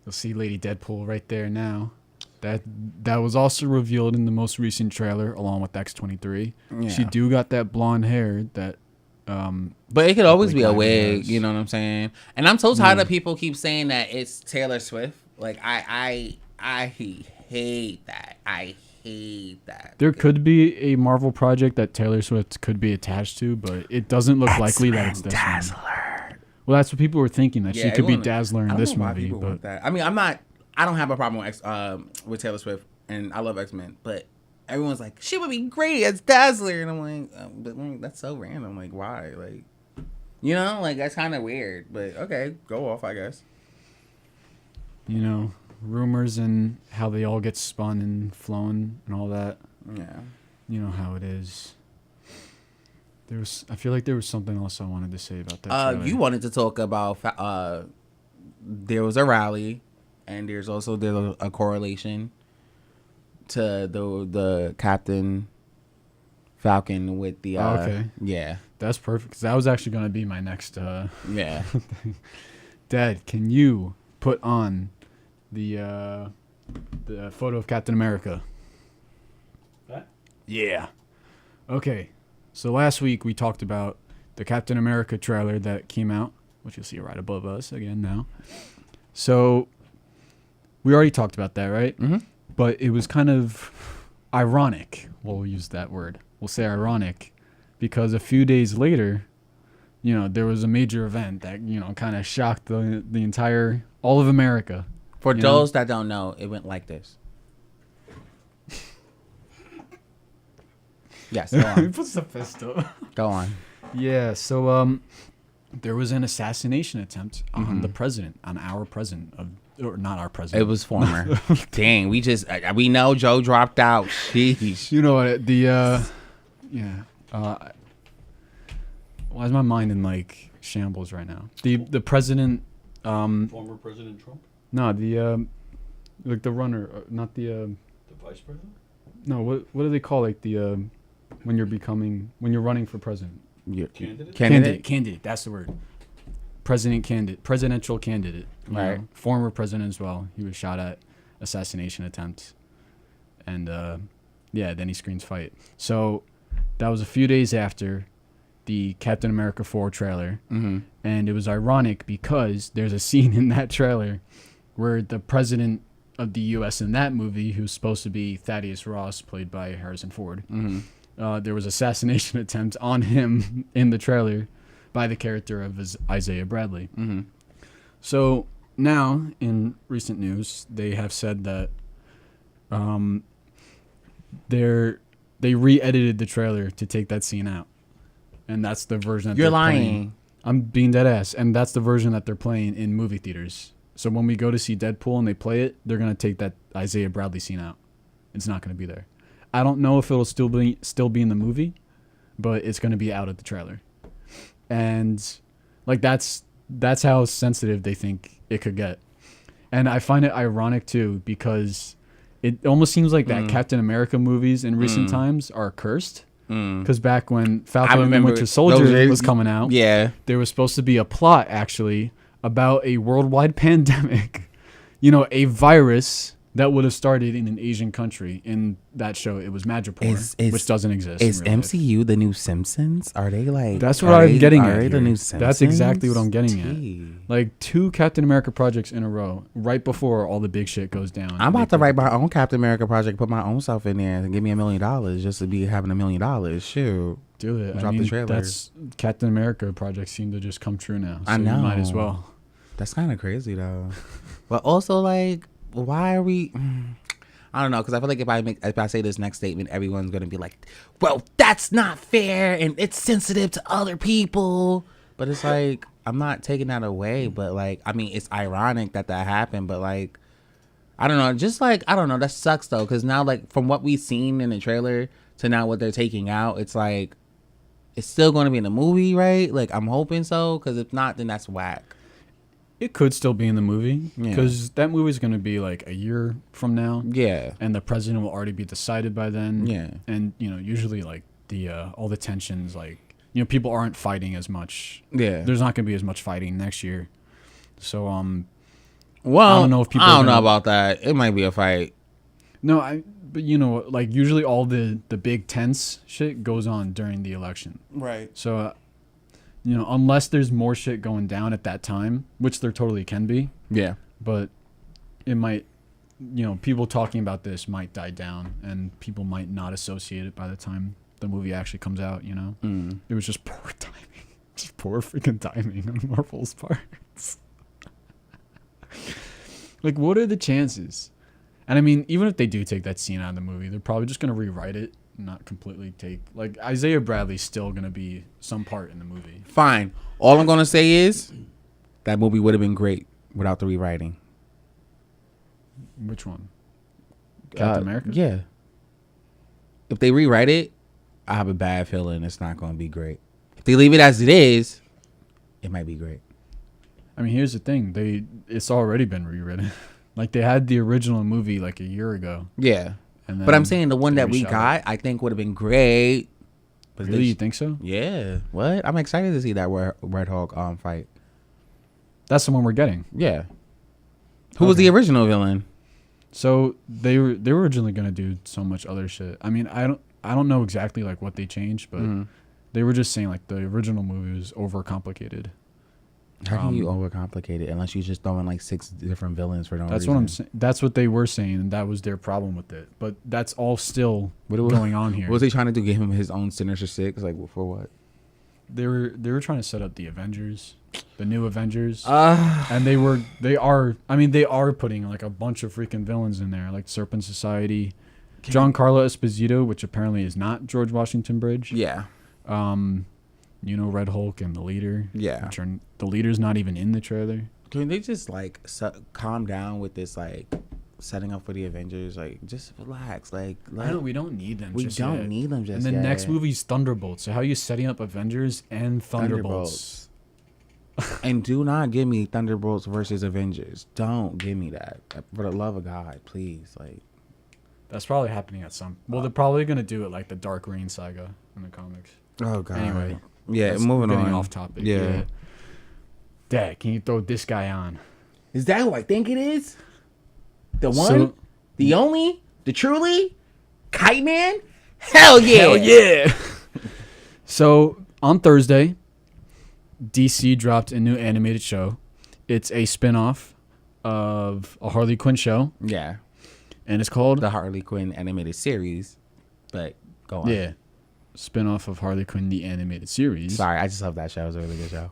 see Lady Deadpool right there now. That was also revealed in the most recent trailer, along with X-23. Yeah. She do got that blonde hair that. But it could always be a Lively wig, has. you know what I'm saying? And I'm so tired of people keep saying that it's Taylor Swift. Like I hate that. I hate that. There could be a Marvel project that Taylor Swift could be attached to, but it doesn't look likely that it's this one. Dazzler. Well, that's what people were thinking, that she could be everyone- Dazzler in I don't this know why movie. people want But that. I mean, I don't have a problem with Taylor Swift, and I love X-Men, but everyone's like, she would be great as Dazzler, and I'm like, but like, that's so random. Like, why? Like, you know, like that's kind of weird. But okay, go off, I guess. you know, rumors and how they all get spun and flown and all that. Yeah. You know how it is. I feel like there was something else I wanted to say about that. trailer. You wanted to talk about there was a rally, and there's a correlation to the Captain Falcon with the okay. Yeah. That's perfect, because that was actually going to be my next Yeah. Dad, can you put on the photo of Captain America? That? Yeah. Okay. So last week we talked about the Captain America trailer that came out, which you'll see right above us again now. So we already talked about that, right? Mm-hmm. But it was kind of ironic. We'll use that word. We'll say ironic, because a few days later, you know, there was a major event that, you know, kind of shocked the entire, all of America. For You those that don't know, it went like this. Yes, go on. Puts the fist up. Go on. Yeah, so there was an assassination attempt on the president, on our president, or not our president. It was former. Dang, we know Joe dropped out. Sheesh. You know what? Why is my mind in like shambles right now? The president. Former President Trump, No, like the runner, not the. the Vice President. No, what do they call like the when you're running for president? Candidate? Candidate. That's the word. Presidential candidate. you Right. know, former president as well. He was shot at, assassination attempt, and then he screams fight. So that was a few days after the Captain America 4 trailer, and it was ironic because there's a scene in that trailer where the president of the U.S. in that movie, who's supposed to be Thaddeus Ross, played by Harrison Ford, there was assassination attempt on him in the trailer by the character of Isaiah Bradley. So now, in recent news, they have said that they re-edited the trailer to take that scene out, and that's the version that You're they're lying. playing. I'm being dead ass, and that's the version that they're playing in movie theaters. So when we go to see Deadpool and they play it, they're gonna take that Isaiah Bradley scene out. It's not gonna be there. I don't know if it'll still be in the movie, but it's gonna be out of the trailer. And like that's that's how sensitive they think it could get. And I find it ironic too, because it almost seems like that Captain America movies in recent times are cursed. Because back when Falcon and the Winter Soldier was coming out, there was supposed to be a plot actually about a worldwide pandemic, a virus that would have started in an Asian country. In that show, it was Madripoor, which doesn't exist. Is in real MCU life. the new Simpsons? Are they like? That's what I'm getting at. Are they Here. the new Simpsons? That's exactly what I'm getting at. Like 2 Captain America projects in a row, right before all the big shit goes down. I'm about to write my own Captain America project, put my own self in there, and give me $1 million just to be having $1 million. Shoot, do it. Drop the trailer. That's Captain America projects seem to just come true now. So I know. You might as well. That's kind of crazy though. But also, like, why are we? I don't know, because I feel like if I say this next statement, everyone's gonna be like, "Well, that's not fair, and it's sensitive to other people." But it's like, I'm not taking that away, but like, I mean, it's ironic that happened, but like, I don't know, just like, I don't know, that sucks though, because now, like, from what we've seen in the trailer to now what they're taking out, it's like, it's still going to be in the movie, right? Like, I'm hoping so, because if not, then that's whack. It could still be in the movie, because that movie is going to be like a year from now. Yeah. And the president will already be decided by then. Yeah. And, usually like the all the tensions, like, people aren't fighting as much. Yeah. There's not going to be as much fighting next year. So, well, I don't know if people I don't know about that. It might be a fight. No, but like usually all the big tense shit goes on during the election. Right. So, unless there's more shit going down at that time, which there totally can be. Yeah. But it might, people talking about this might die down, and people might not associate it by the time the movie actually comes out, It was just poor timing. Just poor freaking timing on Marvel's parts. Like, what are the chances? And I mean, even if they do take that scene out of the movie, they're probably just going to rewrite it. Not completely take, like, Isaiah Bradley's still gonna be some part in the movie. Fine. All I'm gonna say is that movie would have been great without the rewriting. Which one? Captain America? Yeah. If they rewrite it, I have a bad feeling it's not gonna be great. If they leave it as it is, it might be great. I mean, here's the thing: it's already been rewritten. Like, they had the original movie like a year ago. Yeah. But I'm saying the one that we got, I think would have been great. But really, you think so? Yeah. What? I'm excited to see that Red Hulk fight. That's the one we're getting. Yeah. Who was the original villain? So they were originally gonna do so much other shit. I mean, I don't know exactly like what they changed, but they were just saying like the original movie was overcomplicated. How can you overcomplicate it unless you just throw in like 6 different villains for no reason? That's what I'm saying. That's what they were saying, and that was their problem with it. But that's all still going on here. What was he trying to do? Give him his own Sinister Six? Like, for what? They were trying to set up the Avengers, the new Avengers, and they are putting like a bunch of freaking villains in there, like Serpent Society, Giancarlo Esposito, which apparently is not George Washington Bridge. Yeah. Red Hulk and the Leader. Yeah. Which the Leader's not even in the trailer. Can they just like calm down with this like setting up for the Avengers? Like, just relax. Like we don't need them. We don't need them just yet. And the yet. next movie's Thunderbolts. So how are you setting up Avengers and Thunderbolts? And do not give me Thunderbolts versus Avengers. Don't give me that. For the love of God, please. Like, that's probably happening at some. Well, they're probably gonna do it like the Dark Reign saga in the comics. Oh God. Anyway. Yeah, moving on. Off topic. Yeah. Dad, can you throw this guy on? Is that who I think it is? The one? The only? The truly? Kite Man? Hell yeah! Hell yeah! So, on Thursday, DC dropped a new animated show. It's a spin-off of a Harley Quinn show. Yeah. And it's called... The Harley Quinn animated series. But, go on. Yeah. Spin-off of Harley Quinn, the animated series. Sorry, I just love that show. It was a really good show.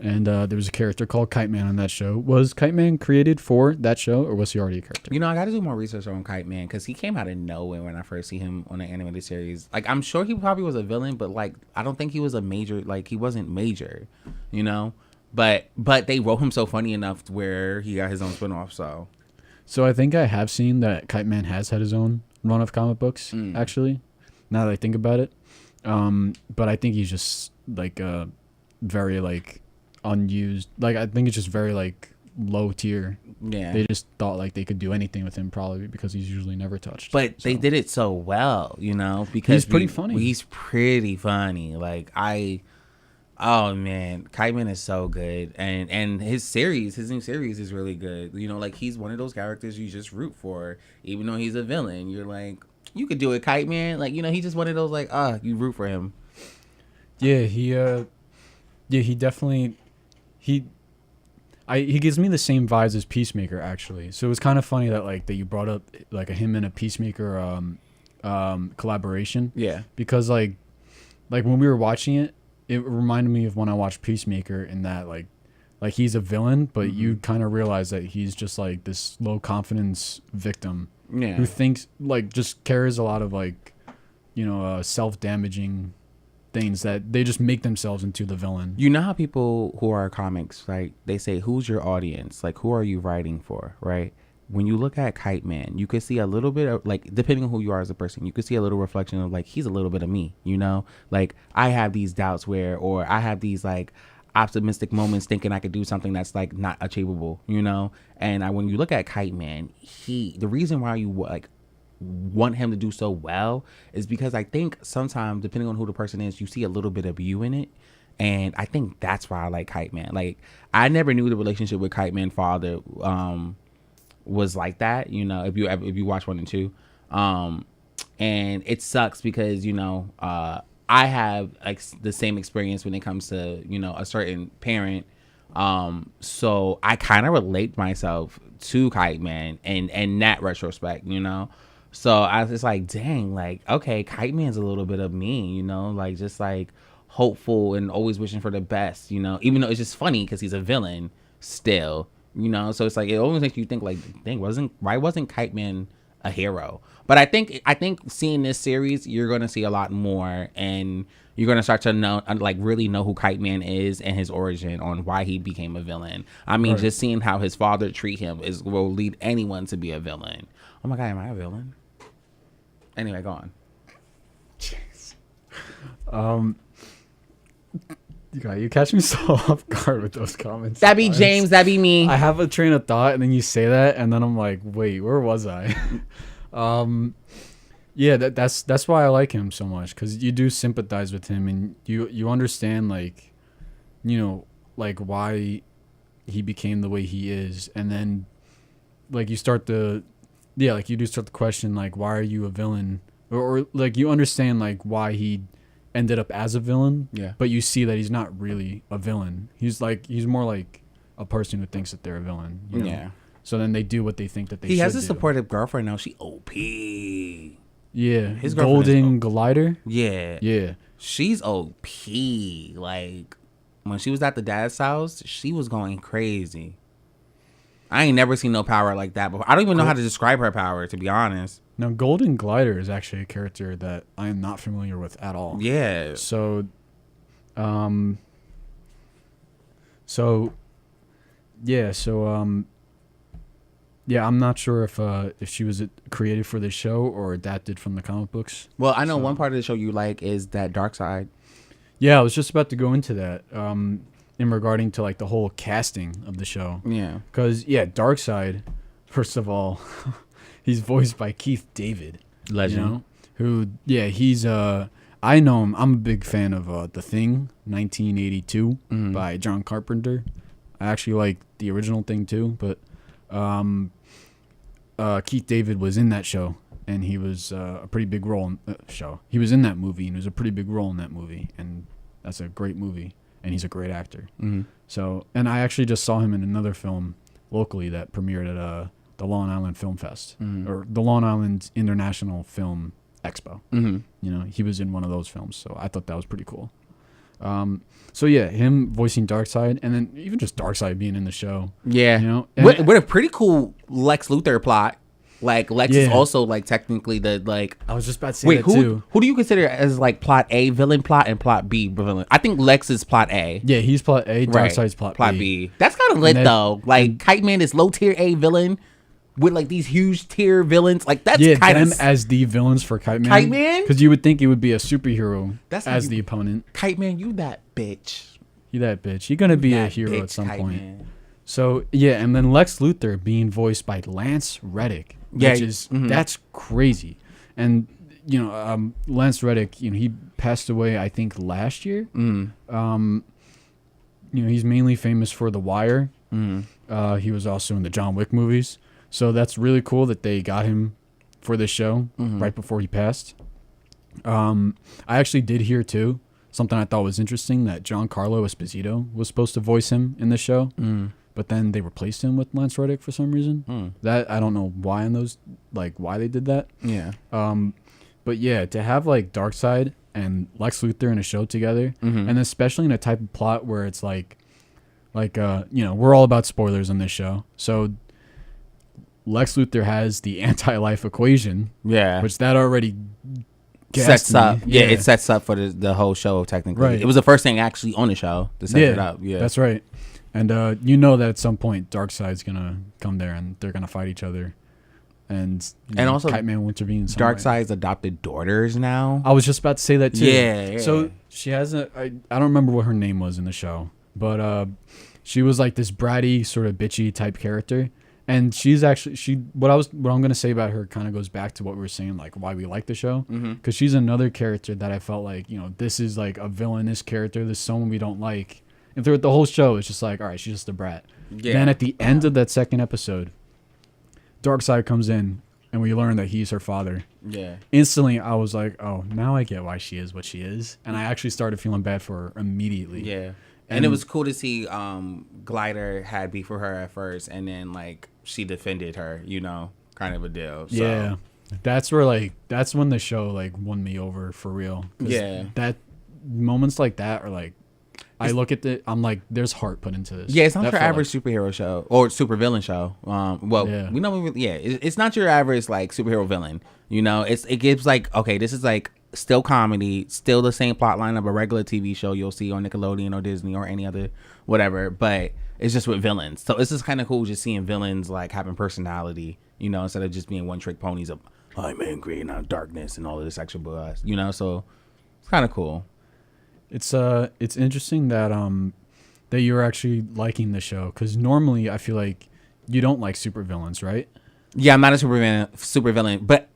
And there was a character called Kite Man on that show. Was Kite Man created for that show, or was he already a character? I got to do more research on Kite Man, because he came out of nowhere when I first see him on the animated series. Like, I'm sure he probably was a villain, but, like, I don't think he was a major. Like, he wasn't major, But they wrote him so funny enough to where he got his own spinoff, so. So I think I have seen that Kite Man has had his own run of comic books, actually, now that I think about it. But I think he's just, like, very, like, unused. Like I think it's just very like low tier. Yeah. They just thought like they could do anything with him probably because he's usually never touched. But they did it so well, because He's pretty funny. He's pretty funny. Like oh man, Kite Man is so good, and his new series is really good. Like he's one of those characters you just root for, even though he's a villain. You're like, you could do it, Kite Man. Like he's just one of those like, you root for him. Yeah, he definitely he gives me the same vibes as Peacemaker actually. So it was kind of funny that you brought up like him and a Peacemaker collaboration. Yeah, because like when we were watching it, it reminded me of when I watched Peacemaker in that like he's a villain, but you kind of realize that he's just like this low confidence victim who thinks just carries a lot of self-damaging things that they just make themselves into the villain. You know how people who are comics, right? They say, who's your audience? Like, who are you writing for, right? When you look at Kite Man, you could see a little bit of depending on who you are as a person, you could see a little reflection of he's a little bit of me, like I have these doubts or I have these optimistic moments thinking I could do something that's not achievable, and when you look at Kite Man, the reason why you want him to do so well is because I think sometimes depending on who the person is, you see a little bit of you in it. And I think that's why I like Kite Man. I never knew the relationship with Kite Man father was like that, if you watch 1 and 2, and it sucks because I have the same experience when it comes to a certain parent, so I kind of relate myself to Kite Man and in that retrospect, so I was just like, dang, okay, Kite Man's a little bit of me, just hopeful and always wishing for the best, even though it's just funny because he's a villain still. So it's it always makes you think dang, why wasn't Kite Man a hero? But I think seeing this series, you're gonna see a lot more, and you're gonna start to know, really know who Kite Man is and his origin on why he became a villain. I mean, right. Just seeing how his father treat him will lead anyone to be a villain. Oh my God, am I a villain? Anyway, go on. Jeez. You catch me so off guard with those comments. That be James, that be me. I have a train of thought, and then you say that, and then I'm like, wait, where was I? Yeah, that's why I like him so much, because you do sympathize with him, and you understand why he became the way he is, and then you start to you do start to question why are you a villain, or you understand why he ended up as a villain, but you see that he's not really a villain. He's more like a person who thinks that they're a villain. Yeah. So then they do what they think that they should do. He has a supportive girlfriend now. She OP. Yeah. His Golden Glider. Yeah. Yeah. She's OP. When she was at the dad's house, she was going crazy. I ain't never seen no power like that before. I don't even know how to describe her power, to be honest. Now, Golden Glider is actually a character that I am not familiar with at all. Yeah. So, I'm not sure if she was created for the show or adapted from the comic books. Well, I know one part of the show you like is that dark side. Yeah, I was just about to go into that. In regarding to the whole casting of the show. Yeah. Because Darkseid, first of all, he's voiced by Keith David. Legend. He's I know him. I'm a big fan of The Thing, 1982 by John Carpenter. I actually like the original Thing too, but Keith David was in that show, and he was a pretty big role in the show. He was in that movie, and it was a pretty big role in that movie, and that's a great movie. And he's a great actor. Mm-hmm. So, and I actually just saw him in another film locally that premiered at the Long Island Film Fest, or the Long Island International Film Expo. Mm-hmm. He was in one of those films, so I thought that was pretty cool. Him voicing Darkseid, and then even just Darkseid being in the show. Yeah, with a pretty cool Lex Luthor plot. Lex is also technically the I was just about to say that too. Who do you consider as plot A villain plot and plot B villain? I think Lex is plot A. Yeah, he's plot A. Darkseid's plot B. That's kind of lit though. Kite Man is low tier A villain with these huge tier villains. That's kind of as the villains for Kite Man. Kite Man, because you would think it would be a superhero as the opponent. Kite Man, you that bitch. He that bitch. He gonna be a That hero big at some tight point. man. So yeah, and then Lex Luthor being voiced by Lance Reddick, Yeah, which is that's crazy. And Lance Reddick, he passed away I think last year. He's mainly famous for The Wire. He was also in the John Wick movies. So that's really cool that they got him for this show right before he passed. I actually did hear too something I thought was interesting, that Giancarlo Esposito was supposed to voice him in the show, but then they replaced him with Lance Reddick for some reason. That I don't know why why they did that. Yeah. But yeah, to have like Darkseid and Lex Luthor in a show together, and especially in a type of plot where it's we're all about spoilers on this show, so Lex Luthor has the anti-life equation, which that already sets up. Yeah, it sets up for the whole show technically. Right. It was the first thing actually on the show to set it up. Yeah, that's right. And that at some point Darkseid's gonna come there and they're gonna fight each other. And also Kite Man will intervene. Darkseid's adopted daughters now. I was just about to say that too. Yeah. So she has I don't remember what her name was in the show, but she was like this bratty sort of bitchy type character. And she's actually what I'm gonna say about her kind of goes back to what we were saying, like why we like the show, because she's another character that I felt like this is like a villainous character. This is someone we don't like, and throughout the whole show, it's just like, all right, she's just a brat. Yeah. Then at the end of that second episode, Darkseid comes in, and we learn that he's her father. Yeah. Instantly, I was like, oh, now I get why she is what she is, and I actually started feeling bad for her immediately. Yeah. And it was cool to see Glider had beef with her at first, and then like she defended her, kind of a deal. So. Yeah, that's when the show like won me over for real. Yeah, that moments like that are like, I look at it, I'm like, there's heart put into this. Yeah, it's not your average superhero show or supervillain show. It's not your average like superhero villain. It gives like, okay, this is like still comedy, still the same plot line of a regular TV show you'll see on Nickelodeon or Disney or any other whatever, but it's just with villains. So it's just kind of cool just seeing villains like having personality, instead of just being one trick ponies of I'm angry and I'm darkness and all of this extra buzz, so it's kind of cool. It's interesting that that you're actually liking the show, because normally I feel like you don't like supervillains, right? Yeah, I'm not a supervillain, but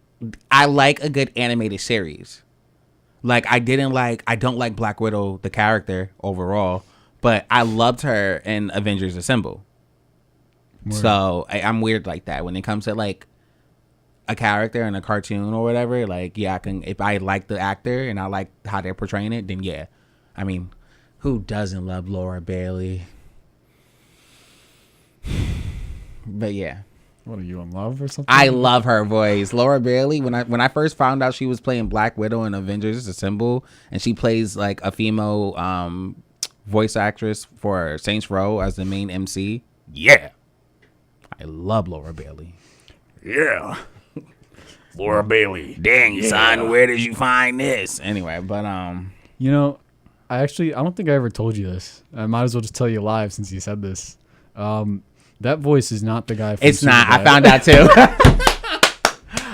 I like a good animated series. Like I don't like Black Widow the character overall, but I loved her in Avengers Assemble. Word. So I'm weird like that when it comes to like a character in a cartoon or whatever. Like I can, if I like the actor and I like how they're portraying it, then yeah. I mean, who doesn't love Laura Bailey? But yeah. What, are you in love or something? I love her voice. Laura Bailey, when I first found out she was playing Black Widow in Avengers Assemble, and she plays like a female voice actress for Saints Row as the main MC. Yeah. I love Laura Bailey. Yeah. Laura Bailey. Dang, son, where did you find this? Anyway, but I don't think I ever told you this. I might as well just tell you live since you said this. That voice is not the guy from It's not. Superbad. I found out too.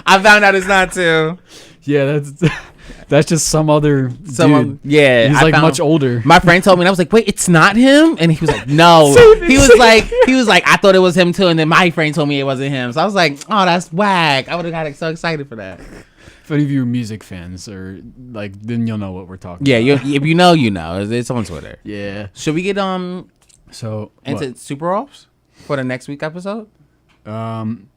I found out it's not too. Yeah, that's just some other dude. Yeah. He's like much older. My friend told me, and I was like, wait, it's not him? And he was like, no. he was like, I thought it was him too. And then my friend told me it wasn't him. So I was like, oh, that's whack. I would have got so excited for that. If any of you are music fans, or like, then you'll know what we're talking about. Yeah, if you know, you know. It's on Twitter. Yeah. Should we get so into Super Offs for the next week episode?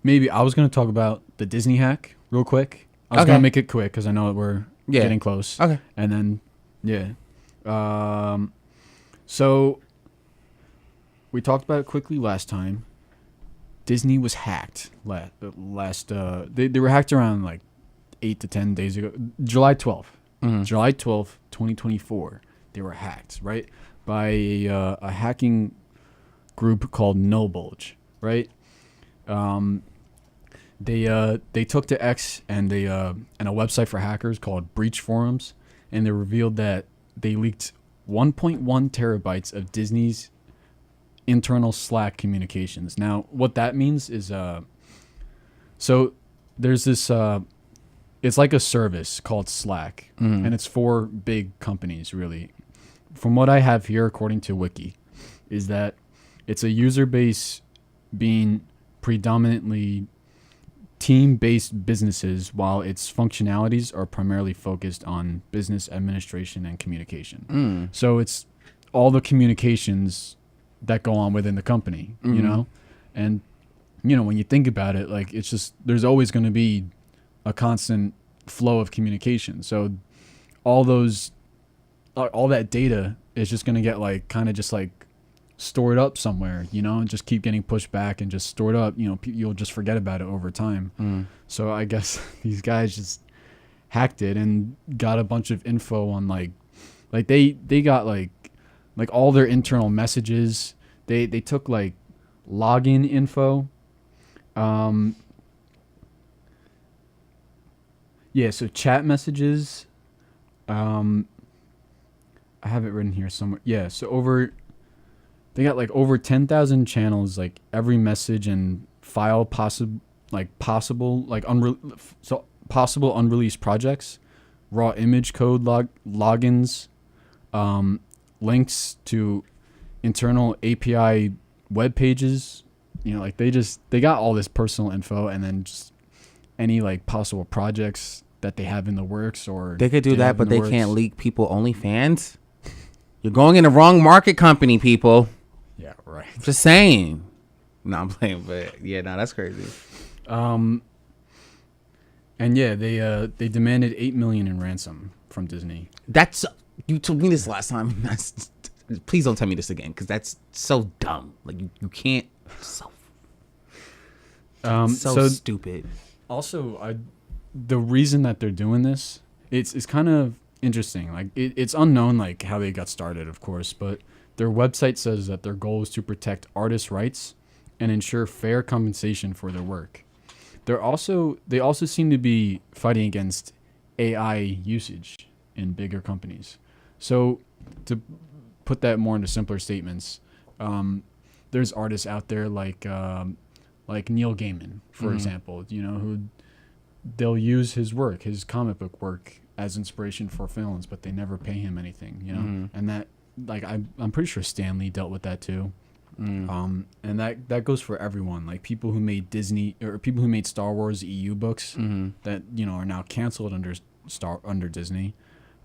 Maybe. I was gonna talk about the Disney hack real quick. I was gonna make it quick because I know that we're getting close. Okay. And then so we talked about it quickly last time. Disney was hacked last they were hacked around like 8 to 10 days ago. July 12th. July 12th, 2024. They were hacked, right? By a hacking group called No Bulge, right? They took to X and a website for hackers called Breach Forums, and they revealed that they leaked 1.1 terabytes of Disney's internal Slack communications. Now, what that means is, so there's this, it's like a service called Slack, and it's for big companies, really. from what I have here, according to Wiki, is that it's a user base being predominantly team-based businesses, while its functionalities are primarily focused on business administration and communication. So it's all the communications that go on within the company, you know? And, you know, when you think about it, like, it's just, there's always going to be a constant flow of communication. So all that data is just going to get, like, kind of just, like, stored up somewhere, you know, and just keep getting pushed back and just stored up. You know, you'll just forget about it over time. So I guess these guys just hacked it and got a bunch of info on like they got like all their internal messages. They took like login info. Yeah, so chat messages. I have it written here somewhere. Yeah, so they got like over 10,000 channels, like every message and file possible unreleased projects, raw image code logins, links to internal API web pages. You know, like they got all this personal info, and then just any like possible projects that they have in the works, or they could do that, but they can't leak people OnlyFans. You're going in the wrong market company, people. Yeah, right. Just saying. No, I'm playing, but yeah, no, that's crazy. And yeah, they demanded $8 million in ransom from Disney. That's, you told me this last time. Please don't tell me this again, because that's so dumb. Like you can't. So stupid. Also, the reason that they're doing this, it's kind of interesting. Like it's unknown, like how they got started, of course, but their website says that their goal is to protect artists' rights and ensure fair compensation for their work. They also seem to be fighting against AI usage in bigger companies. So to put that more into simpler statements, there's artists out there like Neil Gaiman, for example, you know, who they'll use his work, his comic book work, as inspiration for films, but they never pay him anything, you know, and that. Like I'm pretty sure Stan Lee dealt with that too, and that goes for everyone. Like people who made Disney or people who made Star Wars EU books that, you know, are now canceled under Disney,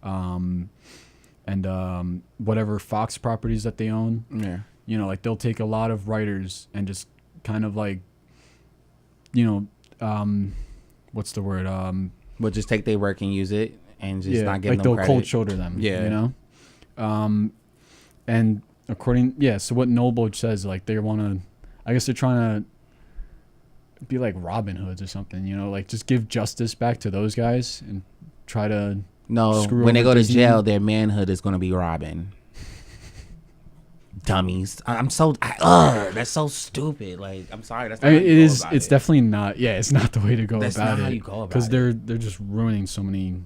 and whatever Fox properties that they own. Yeah, you know, like they'll take a lot of writers and just kind of like, you know, what's the word? We'll just take their work and use it and just not give like them they'll credit. cold shoulder them. Yeah, you know. And so what Noble says, like they want to, I guess they're trying to be like Robin Hoods or something, you know, like just give justice back to those guys and try to when they go to jail, their manhood is going to be Robin. Dummies. That's so stupid. Like, I'm sorry. That's not it's definitely not. Yeah, it's not the way to go that's about not it. How you go about because they're just ruining so many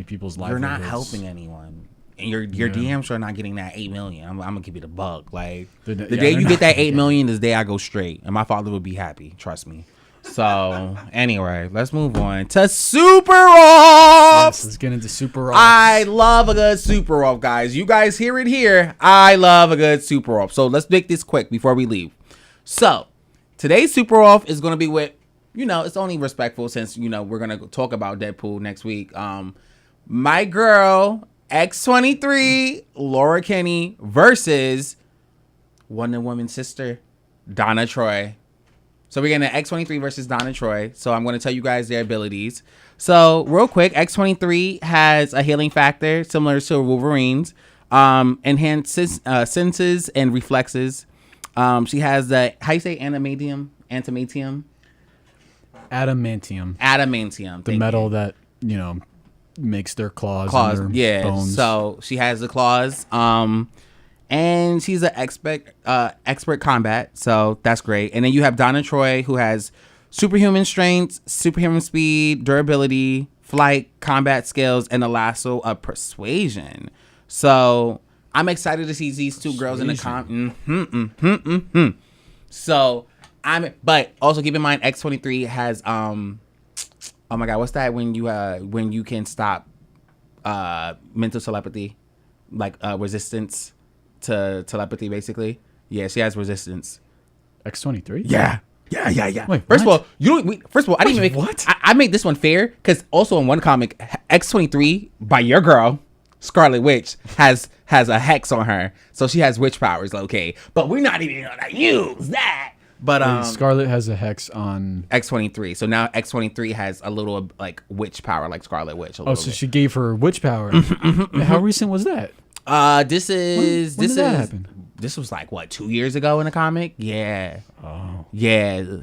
people's lives. You're not helping anyone. And your DMs are not getting that $8 million. I'm gonna give you the buck. Like the day you get that $8 million is the day I go straight, and my father would be happy. Trust me. So anyway, let's move on to Super Off. Yes, let's get into Super Off. I love a good Super Off, guys. You guys hear it here. I love a good Super Off. So let's make this quick before we leave. So today's Super Off is gonna be with, you know, it's only respectful since, you know, we're gonna talk about Deadpool next week. My girl X23 Laura Kinney versus Wonder Woman's sister Donna Troy. So we're getting an X23 versus Donna Troy. So I'm going to tell you guys their abilities. So real quick, X23 has a healing factor similar to Wolverine's, enhances senses and reflexes. She has the, how you say adamantium? Adamantium. The metal that, you know, makes their claws and their bones. So she has the claws. And she's an expert combat, so that's great. And then you have Donna Troy, who has superhuman strength, superhuman speed, durability, flight, combat skills, and a lasso of persuasion. So I'm excited to see these two girls in the So but also keep in mind X23 has oh my god, what's that when you can stop mental telepathy? like resistance to telepathy, basically. Yeah, she has resistance. X-23? Yeah. Yeah. Wait, first what? of all, first of all, I didn't even make what? I made this one fair because also in one comic, X-23 by your girl, Scarlet Witch, has a hex on her, so she has witch powers. Okay, but we're not even gonna use that. But Scarlet has a hex on. X-23. So now X-23 has a little like witch power, like Scarlet Witch. Oh, so she gave her witch power. How recent was that? This is When did that happen? This was like what 2 years ago in a comic. Yeah. Oh. Yeah.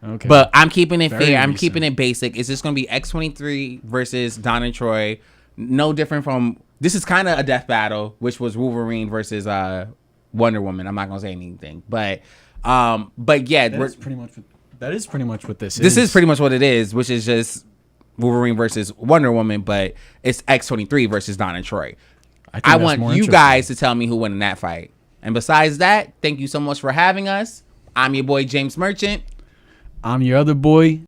Okay. But I'm keeping it Very fair. I'm recent. keeping it basic. It's just gonna be X-23 versus Donna Troy. No different from this is kind of a death battle, which was Wolverine versus Wonder Woman. I'm not gonna say anything, but yeah, that is pretty much what this is. this is pretty much what it is, which is just Wolverine versus Wonder Woman, but it's X-23 versus Donna Troy. I want you guys to tell me who won in that fight. And besides that, thank you so much for having us. I'm your boy James Merchant. I'm your other boy,